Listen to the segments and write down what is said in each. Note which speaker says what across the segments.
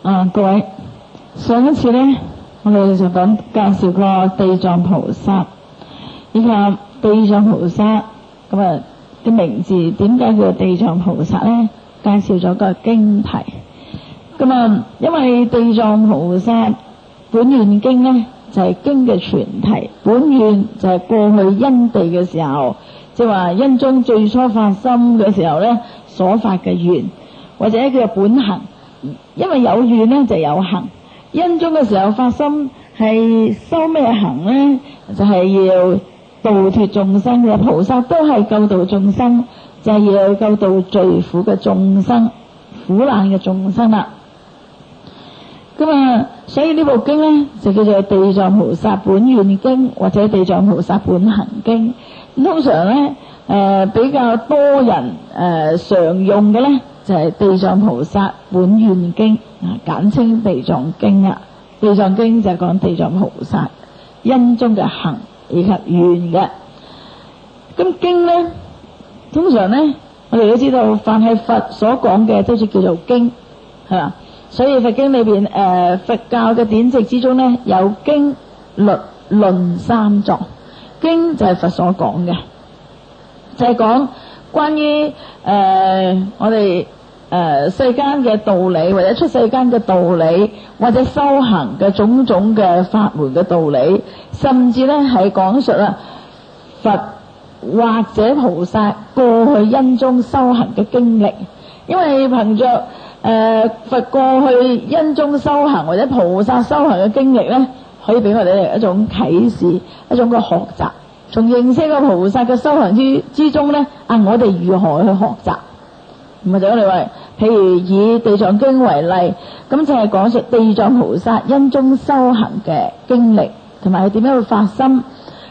Speaker 1: 各位，上一次呢，我哋就介紹過地藏菩薩，以及地藏菩薩嘅名字點解叫地藏菩薩呢？介紹咗個經題。因為地藏菩薩本願經呢，就係經嘅全題，本願就係過去因地嘅時候，即係話因中最初發心嘅時候呢，所發嘅願，或者叫做本行。因為有願呢就有行，因中嘅時候發心係修咩行呢？就係要度脫眾生嘅，菩薩都係救度眾生，就係要救度罪苦嘅眾生，苦難嘅眾生啦。所以呢部經呢，就叫做地藏菩薩本願經，或者地藏菩薩本行經。通常呢，比較多人常用嘅呢，就係地藏菩薩本願經，簡稱地藏經啦。地藏經就係講地藏菩薩因中嘅行以及願嘅。咁經呢，通常呢，我哋都知道，凡係佛所講嘅都叫做經，係嘛？所以佛經裏邊佛教嘅典籍之中呢，有經律論三藏。經就係佛所講嘅，就係講關於我哋世間嘅道理，或者出世間嘅道理，或者修行嘅種種嘅法門嘅道理，甚至呢係講述佛或者菩薩過去因中修行嘅經歷。因為憑着佛過去因中修行或者菩薩修行嘅經歷呢，可以俾我哋一種啟示，一種嘅學習。從認識個菩薩嘅修行之中呢，我哋如何去學習？唔係就我哋話，譬如以地藏經為例，咁就係講述地藏菩薩因中修行嘅經歷，同埋點樣去發心。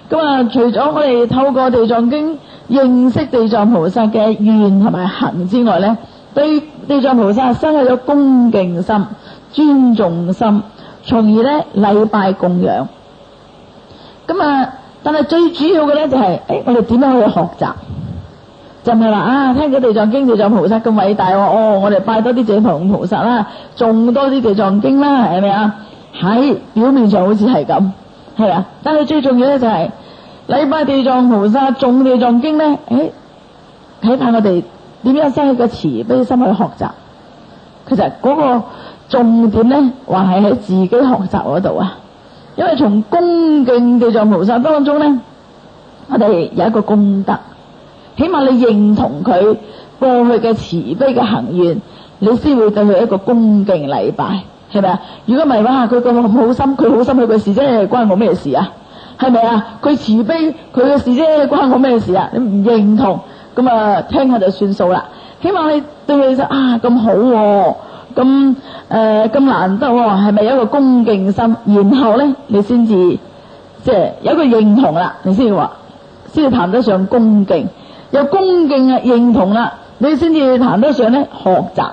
Speaker 1: 除咗我哋透過地藏經認識地藏菩薩嘅願同埋行之外呢，對地藏菩薩生起咗恭敬心、尊重心，從而呢禮拜供養。但係最主要嘅呢，就係我哋點樣去學習？就唔係話聽咗地藏經、地藏菩薩咁偉大我哋拜多啲地藏菩薩啦，種多啲地藏經啦，係咪啊？喺表面上好似係咁，係啊。但係最重要呢，就係禮拜地藏菩薩、種地藏經呢，睇下我哋點樣生起個慈悲心去學習。其實嗰個重點呢，還係喺自己學習嗰度啊。因為從恭敬地藏菩薩當中呢，我哋有一個功德，起碼你認同佢過去嘅慈悲嘅行願，你先會對佢一個恭敬禮拜，係咪啊？如果唔係話佢咁好心，佢好心佢嘅事啫，關我咩事啊？係咪啊？佢慈悲佢嘅事啫，關我咩事啊？你唔認同，咁聽下就算數啦。起碼你對佢就咁好咁難得係咪有一個恭敬心？然後呢，你先至即係有一個認同啦，你先至話，先至談得上恭敬。有恭敬認同啦，你先至談得上呢學習。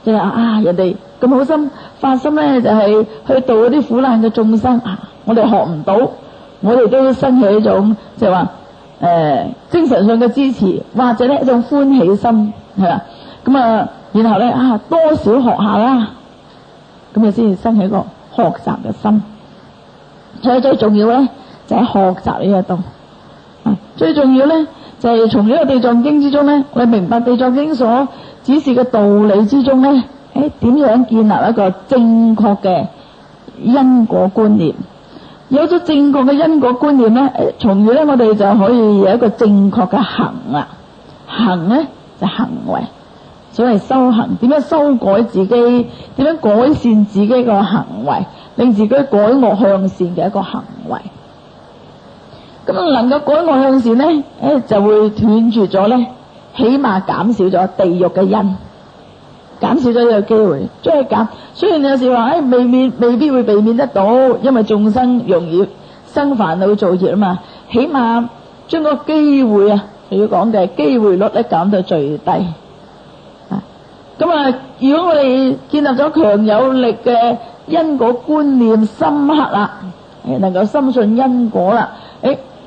Speaker 1: 即係人哋咁好心發心呢，就係去度嗰啲苦難嘅眾生我哋學唔到，我哋都生起一種即係話精神上嘅支持，或者呢一種歡喜心，係啦。然後呢多少學下啦，咁你先至生起一個學習嘅心。所以最重要呢，就係學習呢一度。最重要呢，就係從呢個地藏經之中呢，我哋明白地藏經所指示嘅道理之中呢，點樣建立一個正確嘅因果觀念。有咗正確嘅因果觀念呢，從而呢我哋就可以有一個正確嘅行啦。行呢，就行為。所謂修行，點樣修改自己，點樣改善自己個行為，令自己改惡向善嘅一個行為。能夠改惡向善呢，就會斷絕咗呢，起碼減少咗地獄嘅因，減少咗呢個機會。將佢減，雖然有時話未必會避免得到，因為眾生容易生煩惱造業嘛。起碼將個機會佢要講嘅機會率咧減到最低。如果我哋建立咗強有力嘅因果觀念深刻啦，能夠深信因果啦，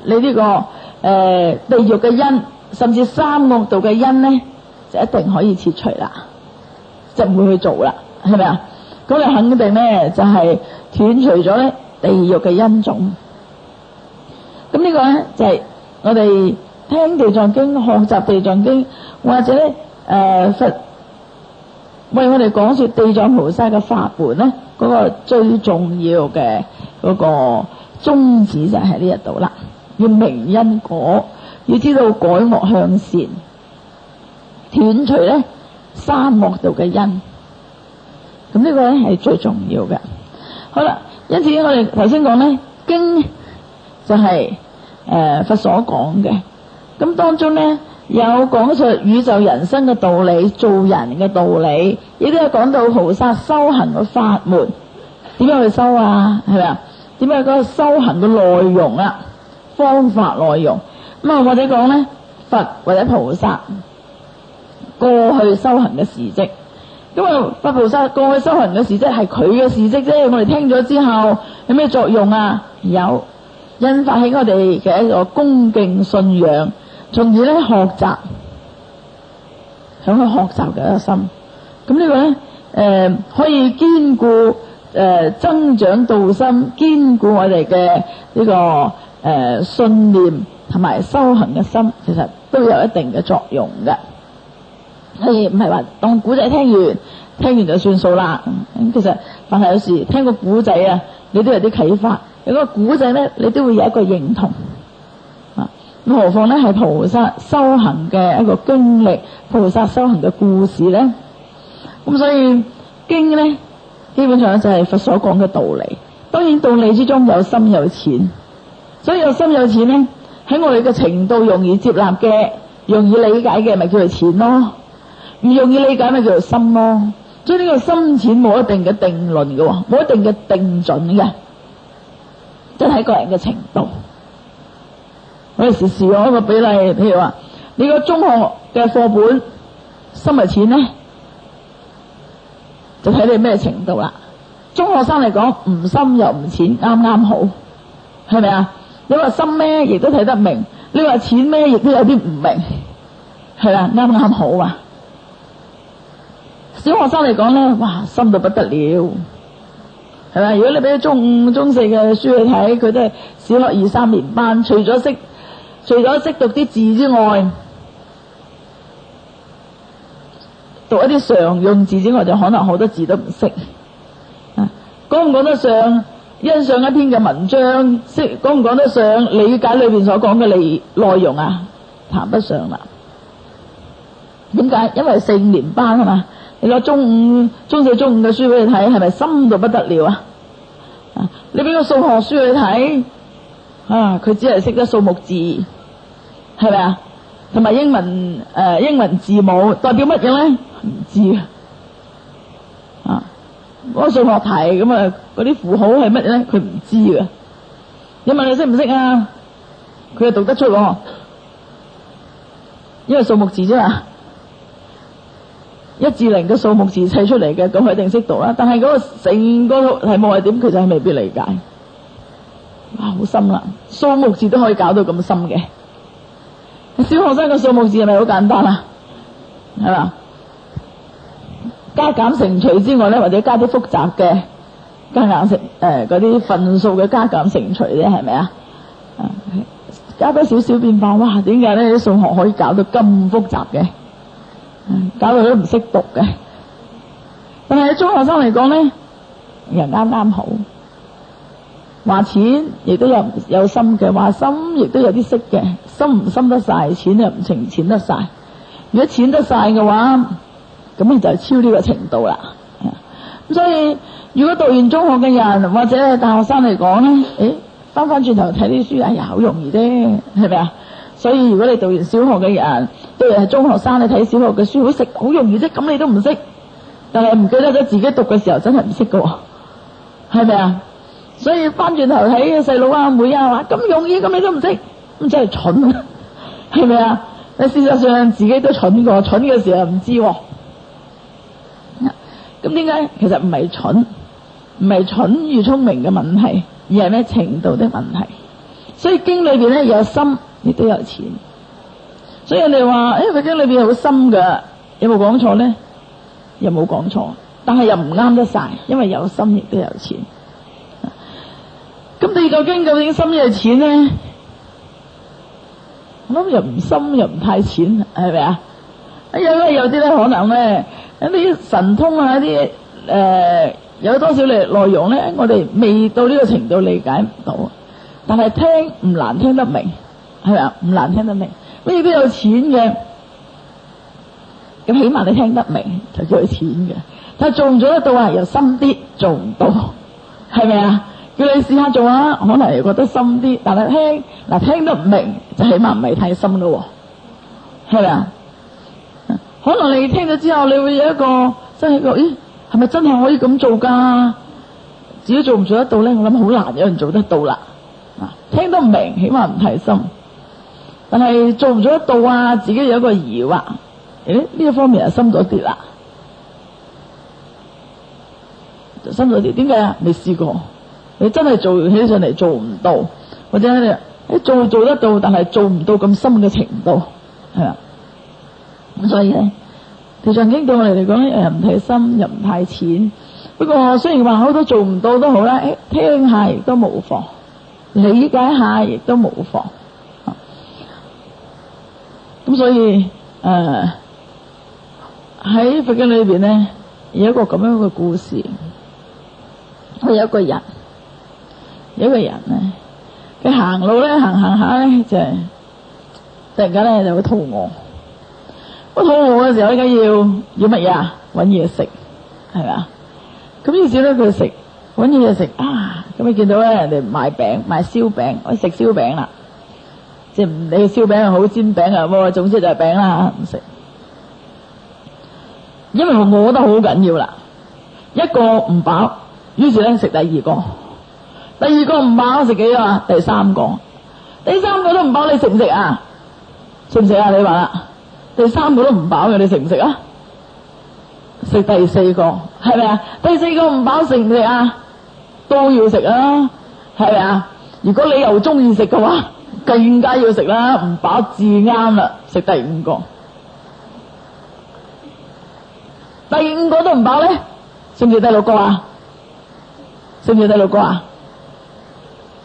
Speaker 1: 你呢個地獄嘅因，甚至三惡道嘅因呢，就一定可以切除啦。就唔會去做啦，係咪啊？咁你肯定咧就係斷除咗咧地獄嘅恩種。咁呢個咧就係我哋聽地藏經、學習地藏經，或者咧佛為我哋講說地藏菩薩嘅法門咧，嗰個最重要嘅嗰個宗旨就喺呢一度啦。要明因果，要知道改惡向善，斷除咧三惡道嘅因。咁呢個咧係最重要嘅。好啦，因此我哋頭先講咧經就係佛所講嘅，咁當中咧有講述宇宙人生嘅道理、做人嘅道理，亦都有講到菩薩修行嘅法門，點樣去修啊？係咪啊？點樣嗰個修行嘅內容啊？方法內容咁啊，或者講咧佛或者菩薩過去修行嘅事跡。因為佛菩薩過去修行嘅事跡係佢嘅事跡啫，我哋聽咗之後有咩作用啊？有引發起我哋嘅一個恭敬信仰，從而咧學習，想去學習嘅一個心。咁呢個咧可以堅固增長道心，堅固我哋嘅呢個信念同埋修行嘅心，其實都有一定嘅作用嘅。所以唔係話當古仔聽完就算數啦。其實凡係有時聽個古仔啊，你都有啲啟發。有個古仔咧，你都會有一個認同啊。咁何況咧係菩薩修行嘅一個經歷，菩薩修行嘅故事咧。咁所以經咧基本上就係佛所講嘅道理。當然道理之中有深有淺，所以有深有淺咧喺我哋嘅程度容易接納嘅、容易理解嘅，咪叫做淺咯。唔容易理解咪叫做深咯。所以呢個深淺冇一定嘅定論嘅，冇一定嘅定準嘅，即係睇個人嘅程度。我哋時用一個比例，譬如話你個中學嘅課本深咪淺咧，就睇你咩程度啦。中學生嚟講唔深又唔淺，啱啱好，係咪啊？你話深咩，亦都睇得明；你話淺咩，亦都有啲唔明，係啦，啱啱好啊。小學生嚟講咧，哇，深到不得了，係咪？如果你俾中五、中四嘅書去睇，佢都係小學2、3年班，除咗識讀啲字之外，讀一啲常用字之外，就可能好多字都唔識。講唔講得上欣賞一篇嘅文章？講唔講得上理解裏邊所講嘅內容啊？談不上啦。點解？因為4、5年班啊嘛。你攞中四、中五嘅書俾你睇，係咪深到不得了啊？你俾個數學書去睇，佢只係識得數目字，係咪啊？同埋英文字母代表乜嘢咧？唔知啊！嗰個數學題咁啊，嗰啲符號係乜嘢咧？佢唔知㗎。你問你識唔識啊？佢就讀得出喎，因為數目字啫嘛。1至0嘅數目字砌出嚟嘅，咁佢一定識讀啦。但係嗰個成個題目係點，其實係未必理解。哇，好深啦！數目字都可以搞到咁深嘅。小學生嘅數目字係咪好簡單啊？係嘛？加減乘除之外咧，或者加啲複雜嘅加減乘嗰啲分數嘅加減乘除咧，係咪啊？加多少少變化，哇！點解咧啲數學可以搞到咁複雜嘅？搞到都唔識讀嘅。但係中學生嚟講咧，又啱啱好。話淺亦都有深嘅，話深亦都有啲識嘅，深唔深得晒，淺又唔淺得晒。如果淺得晒嘅話，咁你就超呢個程度啦。咁所以如果讀完中學嘅人或者係大學生嚟講咧，翻轉頭睇啲書，哎呀好容易啫，係咪啊？所以如果你讀完小學嘅人，對係中學生，你睇小學嘅書好容易啫，咁你都唔識，但係唔記得咗自己讀嘅時候真係唔識㗎喎，係咪啊？所以翻轉頭睇細佬啊妹啊話咁容易，咁你都唔識，咁真係蠢啊，係咪啊？你事實上自己都蠢過，蠢嘅時候唔知喎。咁點解？其實唔係蠢，唔係蠢與聰明嘅問題，而係咩程度的問題。所以經裏邊咧有深，亦都有淺。所以人哋話，佛經裏邊好深噶，有冇講錯咧？又冇講錯，但係又唔啱得晒，因為有心亦都有錢。咁第二個經究竟深嘅錢咧？我諗又唔深又唔太淺，係咪啊？有啲咧可能咧，一啲神通啊，一啲有多少內容咧，我哋未到呢個程度理解唔到，但係聽唔難聽得明，係咪啊？唔難聽得明，乜嘢都有錢嘅，咁起碼你聽得明就叫佢錢嘅。但係做唔做得到啊？又深啲，做唔到，係咪啊？叫你試下做啊，可能又覺得深啲，但係聽得唔明就起碼唔係太深咯，係咪啊？可能你聽咗之後，你會有一個真係個，咦，係咪真係可以咁做噶？自己做唔做得到咧？我諗好難有人做得到啦。聽得唔明，起碼唔太深，但係做唔做得到啊？自己有一個疑惑，呢一方面係深咗啲啦，就深咗啲。點解啊？未試過。你真係做起上嚟做唔到，或者你做得到，但係做唔到咁深嘅程度，係咪？咁所以咧，地藏經對我哋嚟講咧，又唔太深，又唔太淺。不過雖然話好多做唔到都好啦，聽下亦都無妨，理解下亦都無妨。咁所以喺佛經裏邊咧，有一個咁樣嘅故事，有一個人咧，佢行路咧，行下咧，就突然間咧就會肚餓。肚餓嘅時候，應該要乜嘢啊？搵嘢食，係咪啊？咁於是咧，佢搵嘢食啊！咁你見到咧，人哋賣餅，賣燒餅，我食燒餅啦。即係唔理燒餅又好，煎餅又好，總之就係餅啦，唔食。因為我餓得好緊要啦，一個唔飽，於是咧食第二個。第二個唔飽，食幾個啊？第三個都唔飽，你食唔食啊？食唔食啊？你話啦，第三個都唔飽嘅，你食唔食啊？食第四個，係咪啊？第四個唔飽，食唔食啊？都要食啊，係咪啊？如果你又中意食嘅話，更加要食啦，唔飽至啱啦，食第五個。第五個都唔飽咧，食唔食第六個啊？食唔食第六個啊？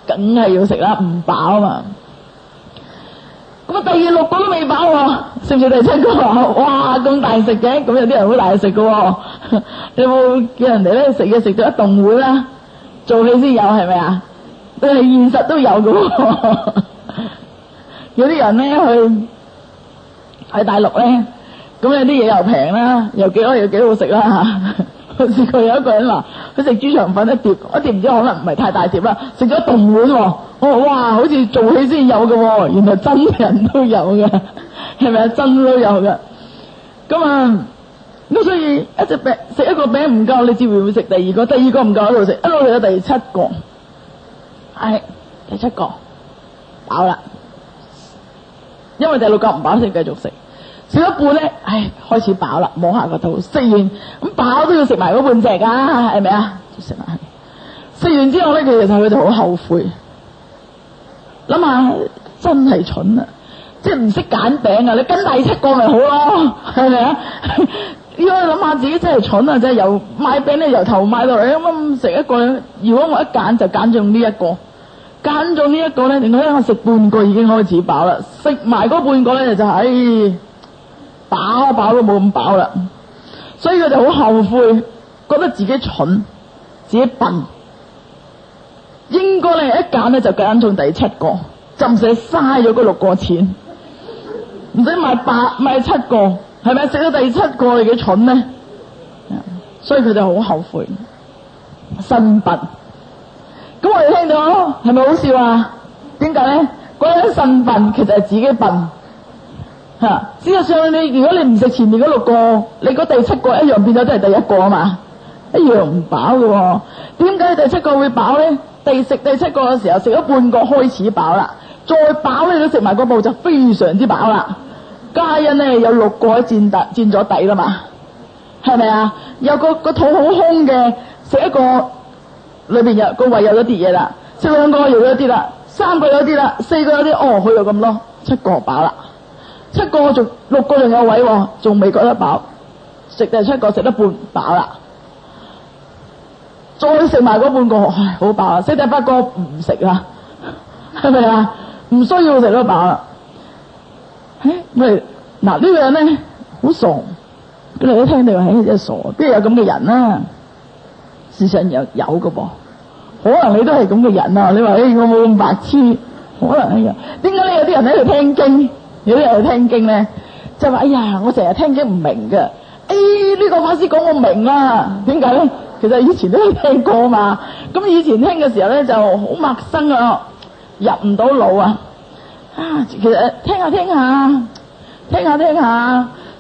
Speaker 1: 梗係要食啦，唔飽啊嘛。咁啊，第六個都未飽喎，食唔食第七個啊？哇，咁大食嘅，咁有啲人好大食嘅。你有冇叫人哋咧食嘢食到一棟碗啦？做戲先有，係咪啊？但係現實都有嘅。有啲人咧去大陸咧，咁有啲嘢又平啦，又幾好食啦嚇。我試過有一個人話，佢食豬腸粉一碟唔知可能唔係太大碟啦，食咗一棟碗喎。我話哇，好似做戲先有嘅喎，原來真人都有嘅，係咪啊？真都有嘅。咁所以一隻餅食一個餅唔夠，你至會食第二個，第二個唔夠喺度食，一路食到第七個，第七個飽啦，因為第六個唔飽，先繼續食。食一半咧，開始飽啦，摸下個肚，食完咁飽都要食埋嗰半隻啊，係咪啊？食埋，食完之後咧，其實佢哋好後悔，諗下真係蠢啊！即係唔識揀餅啊，你跟第七個咪好咯，係咪啊？如果你諗下自己真係蠢啊，真係由買餅咧由頭買到嚟，咁食一個，如果我一揀就揀中呢一個。揀中呢一個咧，另外我食半個已經開始飽啦，食埋嗰半個咧就飽都冇咁飽啦，所以佢就好後悔，覺得自己蠢，自己笨，應該咧一揀咧就揀中第七個，就唔使嘥咗嗰六個錢，唔使買七個，係咪？食咗第七個你幾蠢咧？所以佢就好後悔，身笨。咁我哋聽到係咪好笑啊？點解咧？嗰人身笨，其實係自己笨。事實上如果你唔食前面嗰六個，你嗰第七個一樣變咗都係第一個啊嘛，一樣唔飽嘅。點解第七個會飽咧？食第七個嘅時候食咗半個開始飽啦，再飽咧都食埋嗰部就非常之飽啦。皆因咧有六個佔咗底啦嘛，係咪啊？有個肚好空嘅，食一個裏邊有個胃有咗啲嘢啦，食兩個有咗啲啦，三個有啲啦，四個有啲，去到咁多，七個飽啦。六個仲有位，仲未覺得飽，食第7個食得半飽啦，再食埋嗰半個，唉，好飽啊！食第8個唔食啦，係咪啊？唔需要食得飽啦。喂，嗱呢個人咧好傻，你一聽到話唉真係傻，邊有咁嘅人啊？事實上有嘅噃，可能你都係咁嘅人啊！你話我冇咁白痴，可能係有。點解咧有啲人喺度聽經，有啲人喺度聽經咧，就話哎呀，我成日聽經唔明嘅。呢個法師講我明啊，點解咧？其實以前都有聽過嘛。咁以前聽嘅時候咧就好陌生啊，入唔到腦啊。其實聽下，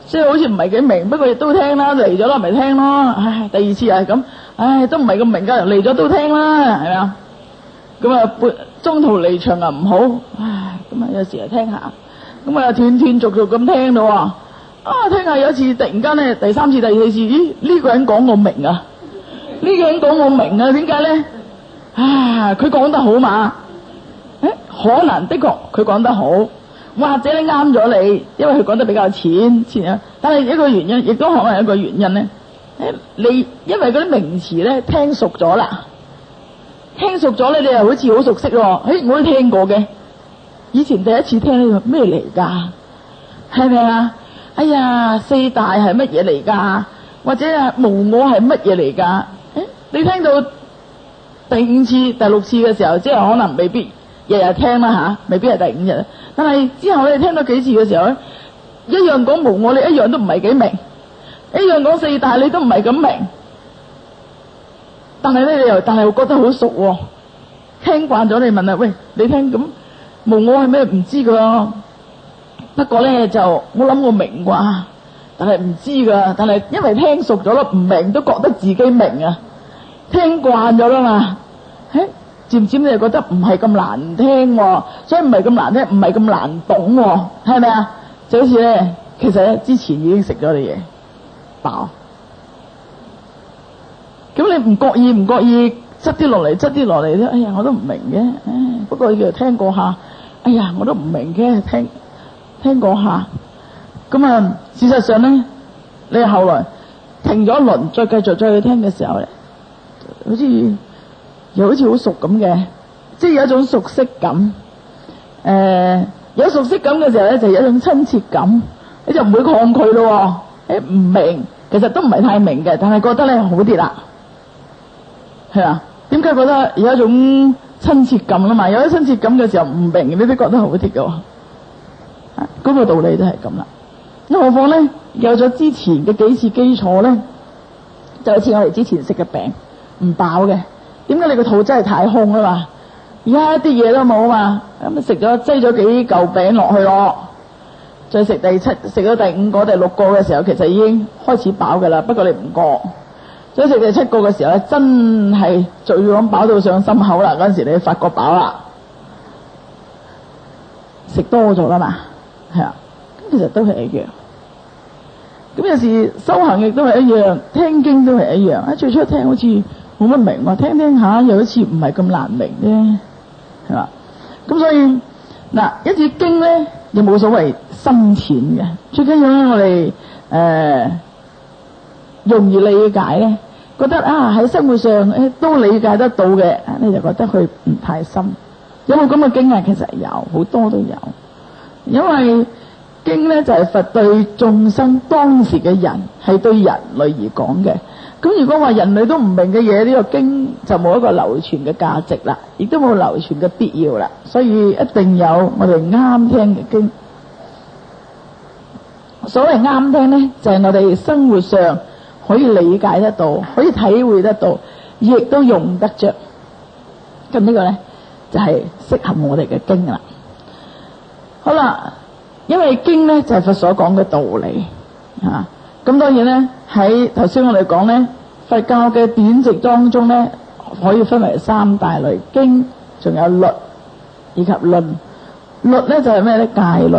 Speaker 1: 即係好似唔係幾明，不過亦都聽啦，嚟咗啦咪聽咯。唉，第二次又係咁，都唔係咁明㗎，嚟咗都聽啦，係咪啊？咁啊，中途離場啊唔好，咁啊有時又聽下，咁啊斷斷續續咁聽到啊，聽下有一次突然間咧，第3次、第4次，咦呢個人講我明啊，呢個人講我明啊，點解咧？佢講得好嘛？可能的確佢講得好，或者你啱咗你，因為佢講得比較淺啊。但係一個原因，亦都可能有一個原因咧。你因為嗰啲名詞咧聽熟咗啦，聽熟咗咧，你又好似好熟悉喎。我都聽過嘅，以前第一次聽呢個咩嚟㗎？係咪啊？哎呀，四大係乜嘢嚟㗎？或者無我係乜嘢嚟㗎？你聽到第5次、第6次嘅時候，即係可能未必日日聽啦未必係第5日。但係之後你聽到幾次嘅時候咧，一樣講無我，你一樣都唔係幾明；一樣講四大，你都唔係咁明。但係咧，你又覺得好熟喎。聽慣咗，你問啦，喂，你聽咁無我係咩？唔知㗎。不過咧就我諗我明啩，但係唔知㗎。但係因為聽熟咗咯，唔明都覺得自己明啊。聽慣咗啦嘛，漸漸你就覺得唔係咁難聽喎，所以唔係咁難聽，唔係咁難懂喎，係咪啊？就好似咧，其實咧之前已經食咗你嘢飽，咁你唔覺意執啲落嚟咧，哎呀我都唔明嘅，不過又聽過下，哎呀我都唔明嘅，聽過下，咁啊事實上咧，你後來停咗一輪，再繼續再去聽嘅時候咧，又好似好熟咁嘅，即係有一種熟悉感。有熟悉感嘅時候咧，就有一種親切感，你就唔會抗拒咯。唔明，其實都唔係太明嘅，但係覺得咧好啲啦，係啊？點解覺得有一種親切感啊嘛？有啲親切感嘅時候唔明，你都覺得好啲嘅。嗰個道理都係咁啦。何況咧，有咗之前嘅幾次基礎咧，就好似我哋之前食嘅餅唔飽嘅。點解你個肚真係太空啊嘛？而家一啲嘢都冇嘛，咁食咗擠咗幾嚿餅落去咯，再食第7、食咗第5個、第6個嘅時候，其實已經開始飽㗎啦。不過你唔覺，再食第7個嘅時候咧，真係最咁飽到上心口啦。嗰陣時你發覺飽啦，食多咗啦嘛，係啊，咁其實都係一樣。咁有時修行亦都係一樣，聽經都係一樣。最初聽好似冇乜明喎，聽下又好似唔係咁難明啫，係嘛？咁所以嗱，一節經咧又冇所謂深淺嘅，最緊要咧我哋容易理解咧，覺得喺生活上都理解得到嘅，你就覺得佢唔太深。有冇咁嘅經啊？其實有好多都有，因為經咧就係佛對眾生當時嘅人，係對人類而講嘅。咁如果話人類都唔明嘅嘢，呢個經就冇一個流傳嘅價值啦，亦都冇流傳嘅必要啦。所以一定有我哋啱聽嘅經。所謂啱聽咧，就係我哋生活上可以理解得到，可以體會得到，亦都用得着。咁呢個咧就係適合我哋嘅經啦。好啦。因為經咧就係佛所講嘅道理咁當然咧喺頭先我哋講咧，佛教嘅典籍當中咧可以分為3大類，經仲有律以及論。律咧就係咩咧？戒律。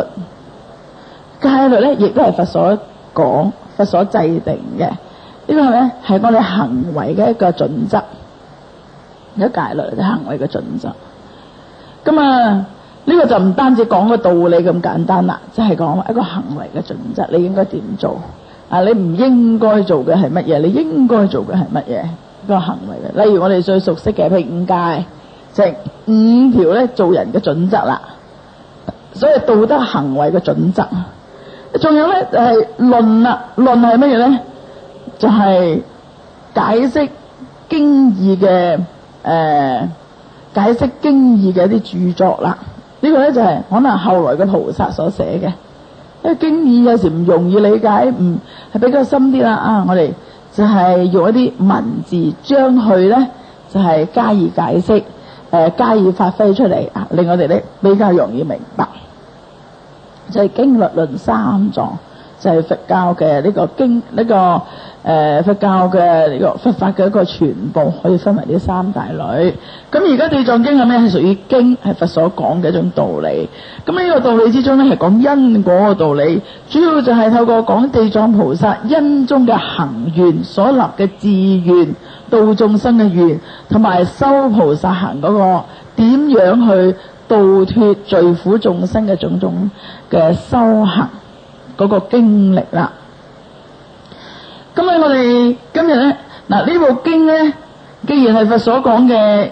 Speaker 1: 戒律咧亦都係佛所講、佛所制定嘅。呢個咧係我哋行為嘅一個準則。有戒律就係行為嘅準則。咁呢個就唔單止講個道理咁簡單啦，即係講一個行為嘅準則，你應該點做？你唔應該做嘅係乜嘢，你應該做嘅係乜嘢個行為嘅。例如我哋最熟悉嘅譬如五戒，就係5條咧做人嘅準則啦，所以道德行為嘅準則。仲有咧就係論啦，論係乜嘢咧？就係解釋經義嘅解釋經義嘅一啲著作啦。呢個咧就係可能後來嘅菩薩所寫嘅，因為經義有時唔容易理解，唔係比較深啲啦。我哋就係用一啲文字將佢咧就係加以解釋，加以發揮出嚟，令我哋咧比較容易明白。就係經律論三藏，就係佛教嘅呢個經，呢個佛教嘅呢個佛法嘅一個全部，可以分為呢三大類。咁而家地藏經係咩？係屬於經，係佛所講嘅一種道理。咁呢個道理之中咧，係講因果嘅道理，主要就係透過講地藏菩薩因中嘅行願，所立嘅志願，度眾生嘅願，同埋修菩薩行嗰個點樣去度脫罪苦眾生嘅種種嘅修行嗰個經歷啦。咁我哋今日咧，呢部經咧，既然係佛所講嘅，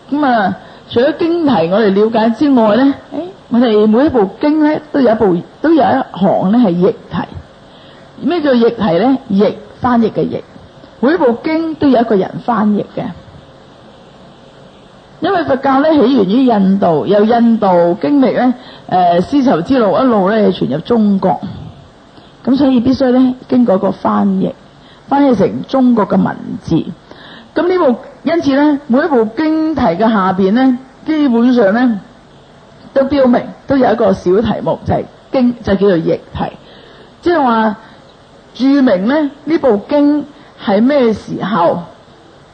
Speaker 1: 咁除咗經題我哋了解之外咧，我哋每一部經咧都有一行咧係譯題。咩叫譯題咧？譯，翻譯嘅譯。每一部經都有一個人翻譯嘅。因為佛教咧起源於印度，由印度經歷咧絲綢之路一路咧傳入中國，咁所以必須咧經過一個翻譯成中國嘅文字。咁因此咧每一部經題嘅下邊咧，基本上咧都標明都有一個小題目，就係經，就叫做譯題，即係話注明咧呢部經係咩時候。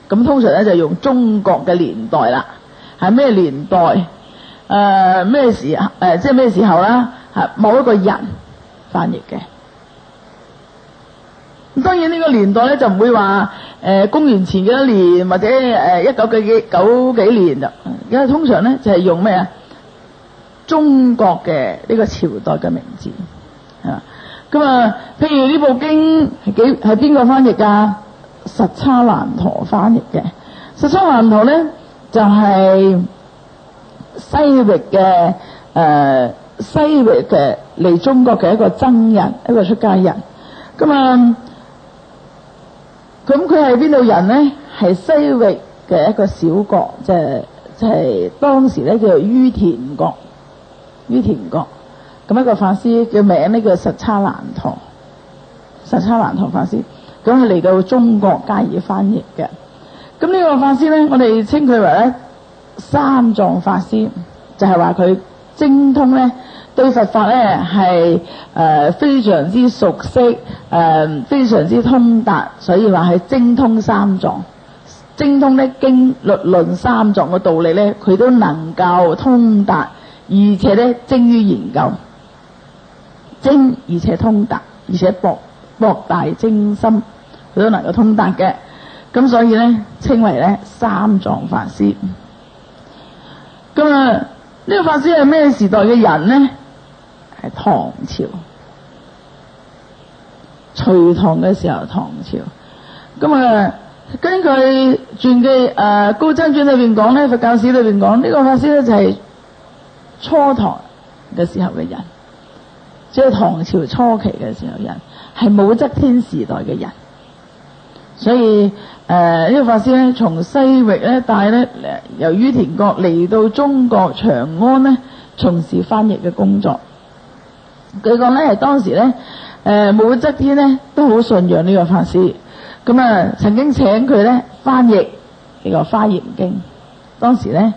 Speaker 1: 咁通常咧就用中國嘅年代啦，係咩年代？咩時？即係咩時候啦？係某一個人翻譯嘅。咁當然呢個年代咧就唔會話公元前幾多年或者1999幾年就，因為通常咧就係用咩啊？中國嘅呢個朝代嘅名字係。咁譬如呢部經係邊個翻譯㗎？實叉難陀翻譯嘅。實叉難陀咧就係西域嘅嚟中國嘅一個僧人，一個出家人。咁佢係邊度人咧？係西域嘅一個小國，即係當時咧叫做于闐國。于闐國咁一個法師嘅名咧叫實叉難陀，實叉難陀法師。咁佢嚟到中國加以翻譯嘅。咁呢個法師咧，我哋稱佢為咧三藏法師，就係話佢精通咧對佛法咧係非常之熟悉，非常之通達，所以話係精通三藏，精通咧經律論三藏嘅道理咧，佢都能夠通達，而且咧精於研究，精而且通達，而且博大精深。佢都能夠通達嘅，咁所以咧稱為咧三藏法師。咁呢個法師係咩時代嘅人咧？係唐朝，隋唐嘅時候，唐朝。咁根據傳記高僧傳裏邊講咧，佛教史裏邊講呢個法師咧就係初唐嘅時候嘅人，即係唐朝初期嘅時候人，係武則天時代嘅人。所以呢個法師咧，從西域咧帶咧由于闐國嚟到中國長安咧，從事翻譯嘅工作。據講咧係當時咧武則天咧都好信仰呢個法師，咁曾經請佢咧翻譯呢個《華嚴經》。當時咧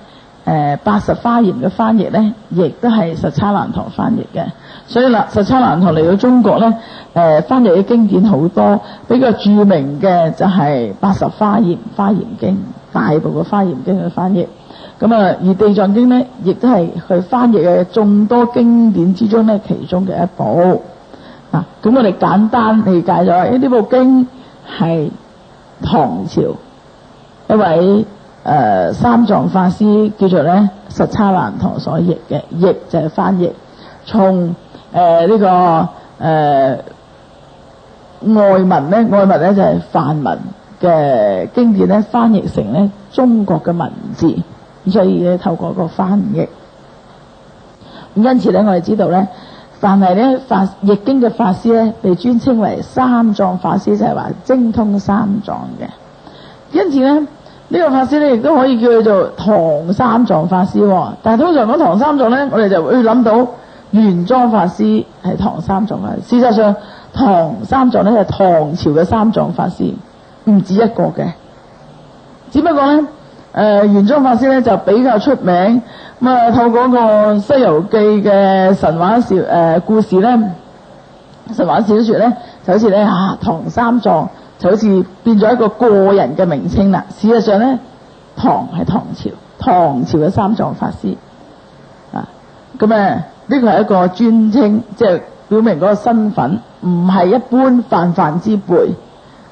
Speaker 1: 80華嚴嘅翻譯咧，亦都係實叉難陀翻譯嘅。所以實叉難陀嚟到中國咧，翻譯嘅經典好多，比較著名嘅就係80華嚴經，大部嘅華嚴經嘅翻譯。咁而地藏經咧，亦都係佢翻譯嘅眾多經典之中咧，其中嘅一部。咁我哋簡單理解咗，呢部經係唐朝一位三藏法師叫做咧實叉難陀所譯嘅，譯就係翻譯，從呢個外文咧就係梵文嘅經典咧，翻譯成咧中國嘅文字，所以咧透過個翻譯。咁因此咧，我哋知道咧，凡係咧譯經嘅法師咧，被尊稱為三藏法師，就係話精通三藏嘅。因此咧，呢個法師咧亦都可以叫佢做唐三藏法師。但係通常講唐三藏咧，我哋就會諗到玄奘法師係唐三藏法師。事實上，唐三藏咧係唐朝嘅三藏法師，唔止一個嘅。只不過咧，玄奘法師咧就比較出名。透過個《西遊記》嘅神話故事咧，神話小說咧，就好似咧唐三藏就好似變咗一個個人嘅名稱啦。事實上咧，唐係唐朝嘅三藏法師咁呢個係一個尊稱，即係表明嗰個身份唔係一般泛之輩，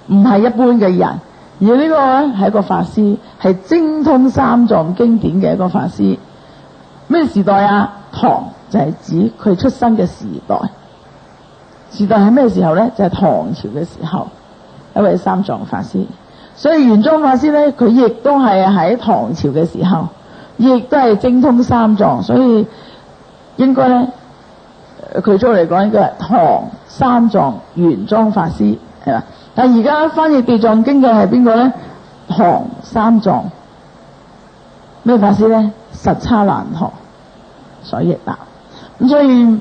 Speaker 1: 唔係一般嘅人，而呢個咧係一個法師，係精通三藏經典嘅一個法師。咩時代啊？唐就係指佢出生嘅時代。時代係咩時候咧？就係唐朝嘅時候，一位三藏法師。所以玄奘法師咧，佢亦都係喺唐朝嘅時候，亦都係精通三藏，所以應該咧，佢做嚟講應該係唐三藏玄奘法師，係嘛？但係而家翻譯地藏經嘅係邊個咧？唐三藏咩法師咧？實叉難陀所譯啦。咁所以呢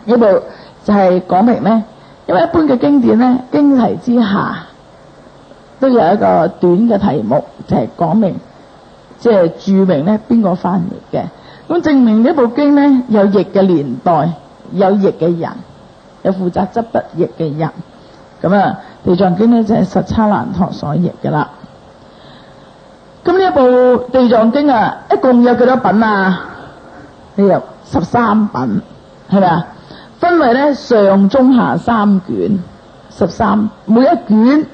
Speaker 1: 部就係講明咧，因為一般嘅經典咧，經題之下都有一個短嘅題目，就係講明即係注明咧邊個翻譯嘅。咁證明呢部經咧有譯嘅年代，有譯嘅人，有負責執筆譯嘅人。咁地藏經咧就係實叉難陀所譯嘅啦。咁呢一部地藏經一共有幾多品啊？呢有13品，係咪啊？分為咧上中下三卷，13，每一卷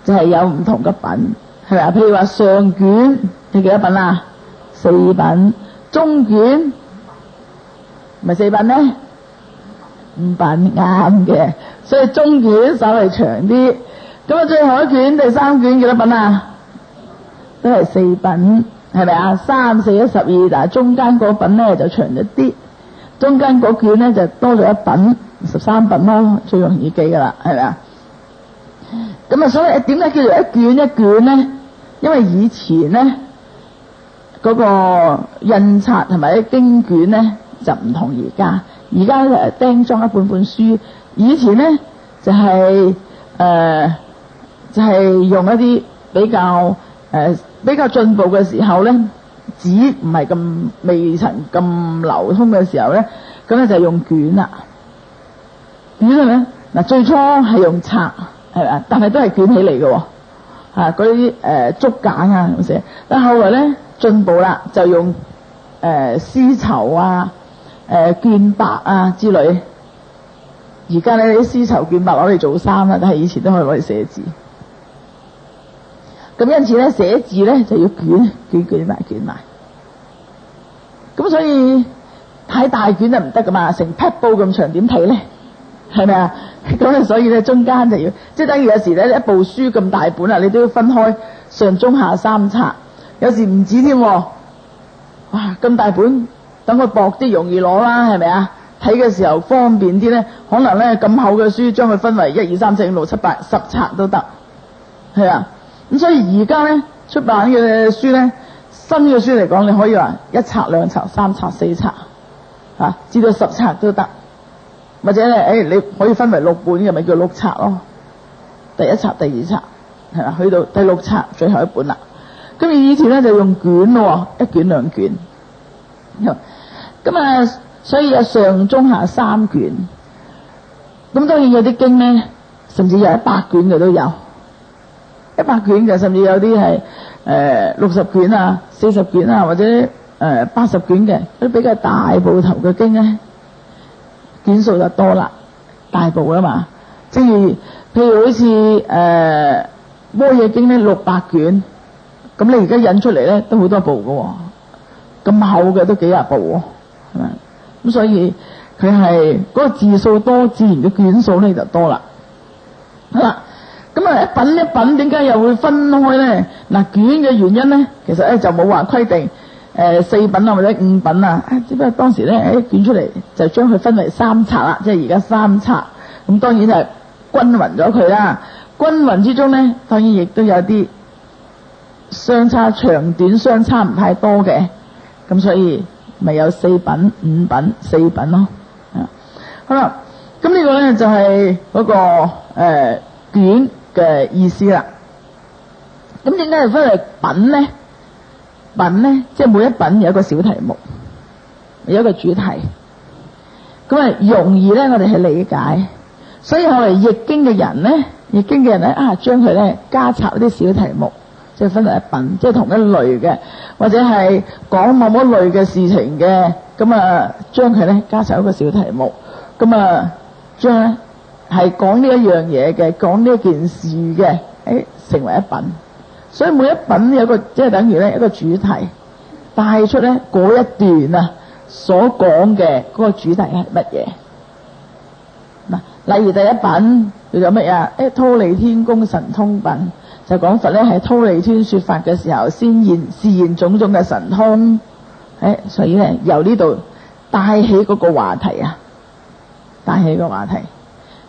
Speaker 1: 就係有唔同嘅品，係咪啊？譬如話上卷係幾多品啊？4品。中卷咪4品咧？5品，啱嘅。所以中卷稍微長啲。咁最後一卷第3卷幾多品啊？都係4品，係咪啊？3、4、12，但係中間嗰品咧就長咗啲，中間嗰卷咧就多咗一品，13品咯，最容易記噶啦，係咪啊？咁所以點解叫做一卷一卷咧？因為以前咧嗰個印刷同埋啲經卷咧就唔同而家釘裝一本書，以前咧就係用一啲比較進步嘅時候咧，紙唔係咁未曾咁流通嘅時候咧，咁咧就用卷啦。卷係咩？嗱，最初係用冊，係咪？但係都係捲起嚟嘅，嗰啲竹簡啊咁寫。但係後來咧進步啦，就用絲綢啊、絹白啊之類。而家咧啲絲綢絹白攞嚟做衫啦，但係以前都可以攞嚟寫字。咁因此咧寫字咧就要捲埋，咁所以太大卷就唔得噶嘛，成匹布咁長點睇咧，係咪啊？咁所以咧中間就要，即係等於有時咧一部書咁大本啊，你都要分開上中下三冊，有時唔止添。哇，咁大本，等佢薄啲容易攞啦，係咪啊？睇嘅時候方便啲咧，可能咧咁厚嘅書將佢分為1、2、3、4、5、6、7、8、10冊都得，係啊。咁所以而家咧出版嘅書咧，新嘅書嚟講，你可以話1冊、2冊、3冊、4冊，至到10冊都得，或者咧你可以分為6本嘅，咪叫6冊咯。第1冊、第2冊，係嘛？去到第6冊最後一本啦。咁以前咧就用卷咯，1卷2卷。咁所以有上中下3卷。咁當然有啲經咧，甚至有100卷嘅都有。100卷嘅，甚至有啲係60卷啊、40卷啊，或者80卷嘅，嗰啲比較大部頭嘅經咧，卷數就多啦，大部啦嘛。正如譬如好似摩耶經咧600卷，咁你而家印出嚟咧都好多部㗎喎，咁厚嘅都幾廿部喎，係咪？咁所以佢係嗰個字數多，自然嘅卷數咧就多啦。好啦，咁啊一品一品點解又會分開咧？嗱，卷嘅原因咧，其實咧就冇話規定4品啊或者5品啊，只不過當時咧捲出嚟就將佢分為3冊啦，即係而家3冊。咁當然就係均勻咗佢啦。均勻之中咧，當然亦都有啲相差長短相差唔太多嘅，咁所以咪有4品、5品、4品咯。好啦，咁呢個咧就係嗰個卷嘅意思啦。咁點解要分為品咧？品咧即係每一品有一個小題目，有一個主題，咁啊容易咧我哋去理解。所以後嚟譯經嘅人咧，將佢咧加插啲小題目，即係分為一品，即係同一類嘅，或者係講某某類嘅事情嘅，咁啊將佢咧加插一個小題目，咁啊將咧係講呢一樣嘢嘅，講呢一件事嘅，成為一品。所以每一品有一個即係等於咧一個主題，帶出咧嗰一段啊所講嘅嗰個主題係乜嘢。嗱，例如第一品叫做乜嘢？忉利天宮神通品，就講佛咧係忉利天說法嘅時候，先示現種種嘅神通。所以咧由呢度帶起嗰個話題啊，帶起個話題。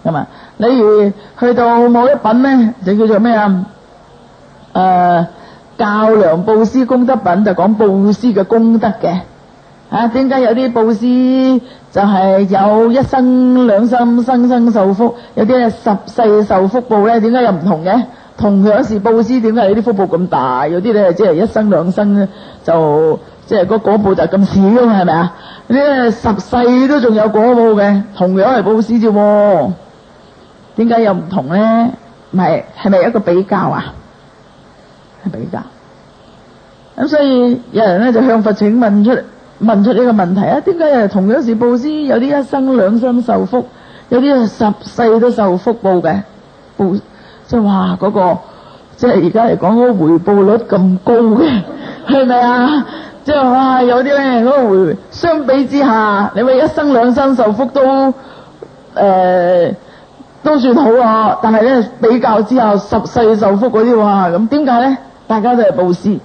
Speaker 1: 咁啊，例如去到某一品咧，就叫做咩啊？較量布施功德品，就講布施嘅功德嘅。點解有啲布施就係有一生兩生生生受福，有啲係十世受福報咧？點解又唔同嘅？同樣是布施，點解有啲福報咁大？有啲咧即係一生兩生咧，就即係嗰果報就咁少，係咪啊？呢10世都仲有果報嘅，同樣係布施啫，點解又唔同咧？係咪一個比較啊？係比較。咁所以有人咧就向佛請問出呢個問題啊，點解同樣是布施，有啲一生兩生受福，有啲10世都受福報嘅報，即係話嗰個即係而家嚟講嗰個回報率咁高嘅，係咪啊？即係話有啲咧嗰個回相比之下，你話一生兩生受福都算好啊，但係咧比較之後10世受福嗰啲話，咁點解咧？大家都係布施。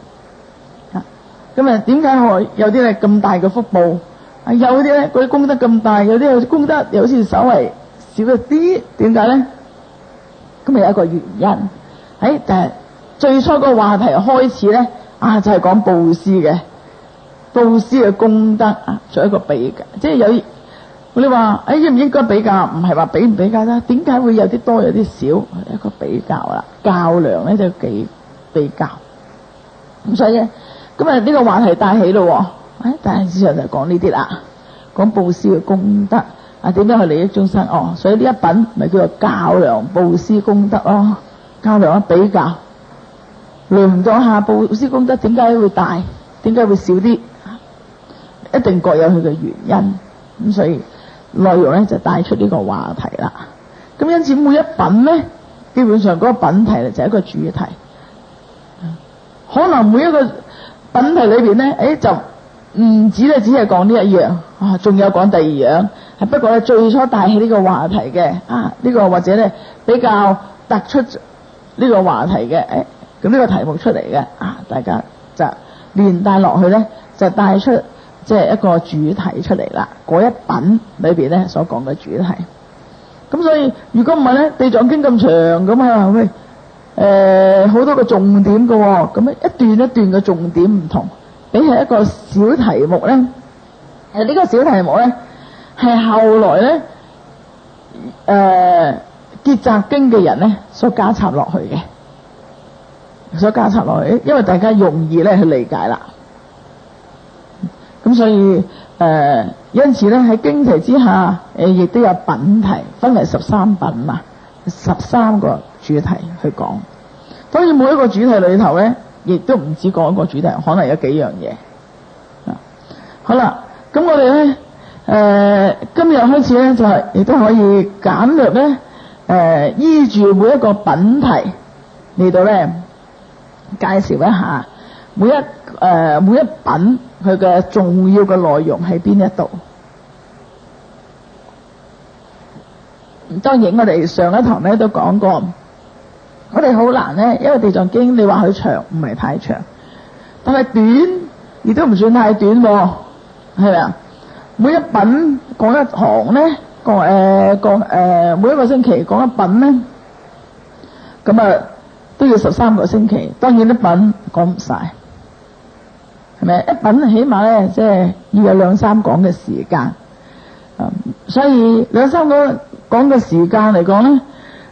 Speaker 1: 咁啊，點解有啲咧咁大嘅福報？有啲咧嗰啲功德咁大，有啲功德又好似稍微少一啲，點解咧？咁咪有一個原因。但係最初個話題開始咧，就係講布施嘅，布施嘅功德啊，做一個比較，即係有你話應唔應該比較？唔係話比唔比較啦，點解會有啲多有啲少？一個比較啦，較量咧就幾比較。咁所以咧。咁啊，呢個話題帶起咯，但係事實就講呢啲啦，講布施嘅功德點樣去利益眾生所以呢一品咪叫做較量布施功德咯，較量比較，量咗下布施功德點解會大，點解會少啲，一定各有佢嘅原因。咁所以內容咧就帶出呢個話題啦。咁因此每一品咧，基本上嗰個品題就係一個主題，可能每一個品題裏邊咧，就唔止咧，只係講呢一樣，仲有講第二樣。係不過咧，最初帶起呢個話題嘅，呢個或者咧比較突出呢個話題嘅，咁呢個題目出嚟嘅，大家就連帶落去咧，就帶出即係一個主題出嚟啦。嗰一品裏邊咧所講嘅主題。咁所以如果唔係咧，地藏經咁長咁啊，好多個重點嘅喎，咁一段一段嘅重點唔同，比起一個小題目咧，呢個小題目咧係後來咧結集經嘅人咧所加插落去嘅，因為大家容易咧去理解啦。咁所以因此咧喺經題之下，亦都有品題，分為13品嘛，13個主題去講。當然每一個主題裏頭咧，亦都唔止講一個主題，可能有幾樣嘢。好啦，咁我哋咧今日開始咧就係亦都可以簡略咧依住每一個品題嚟到咧介紹一下每一品佢嘅重要嘅內容喺邊一度。當然我哋上一堂咧都講過，我哋好難咧，因為地藏經你話佢長唔係太長，但係短亦都唔算太短喎，係咪啊？每一品講一堂咧，每一個星期講一品咧，咁啊都要13個星期，當然一品講唔晒，係咪？一品起碼咧即係要有2-3講嘅時間，所以2-3講嘅時間嚟講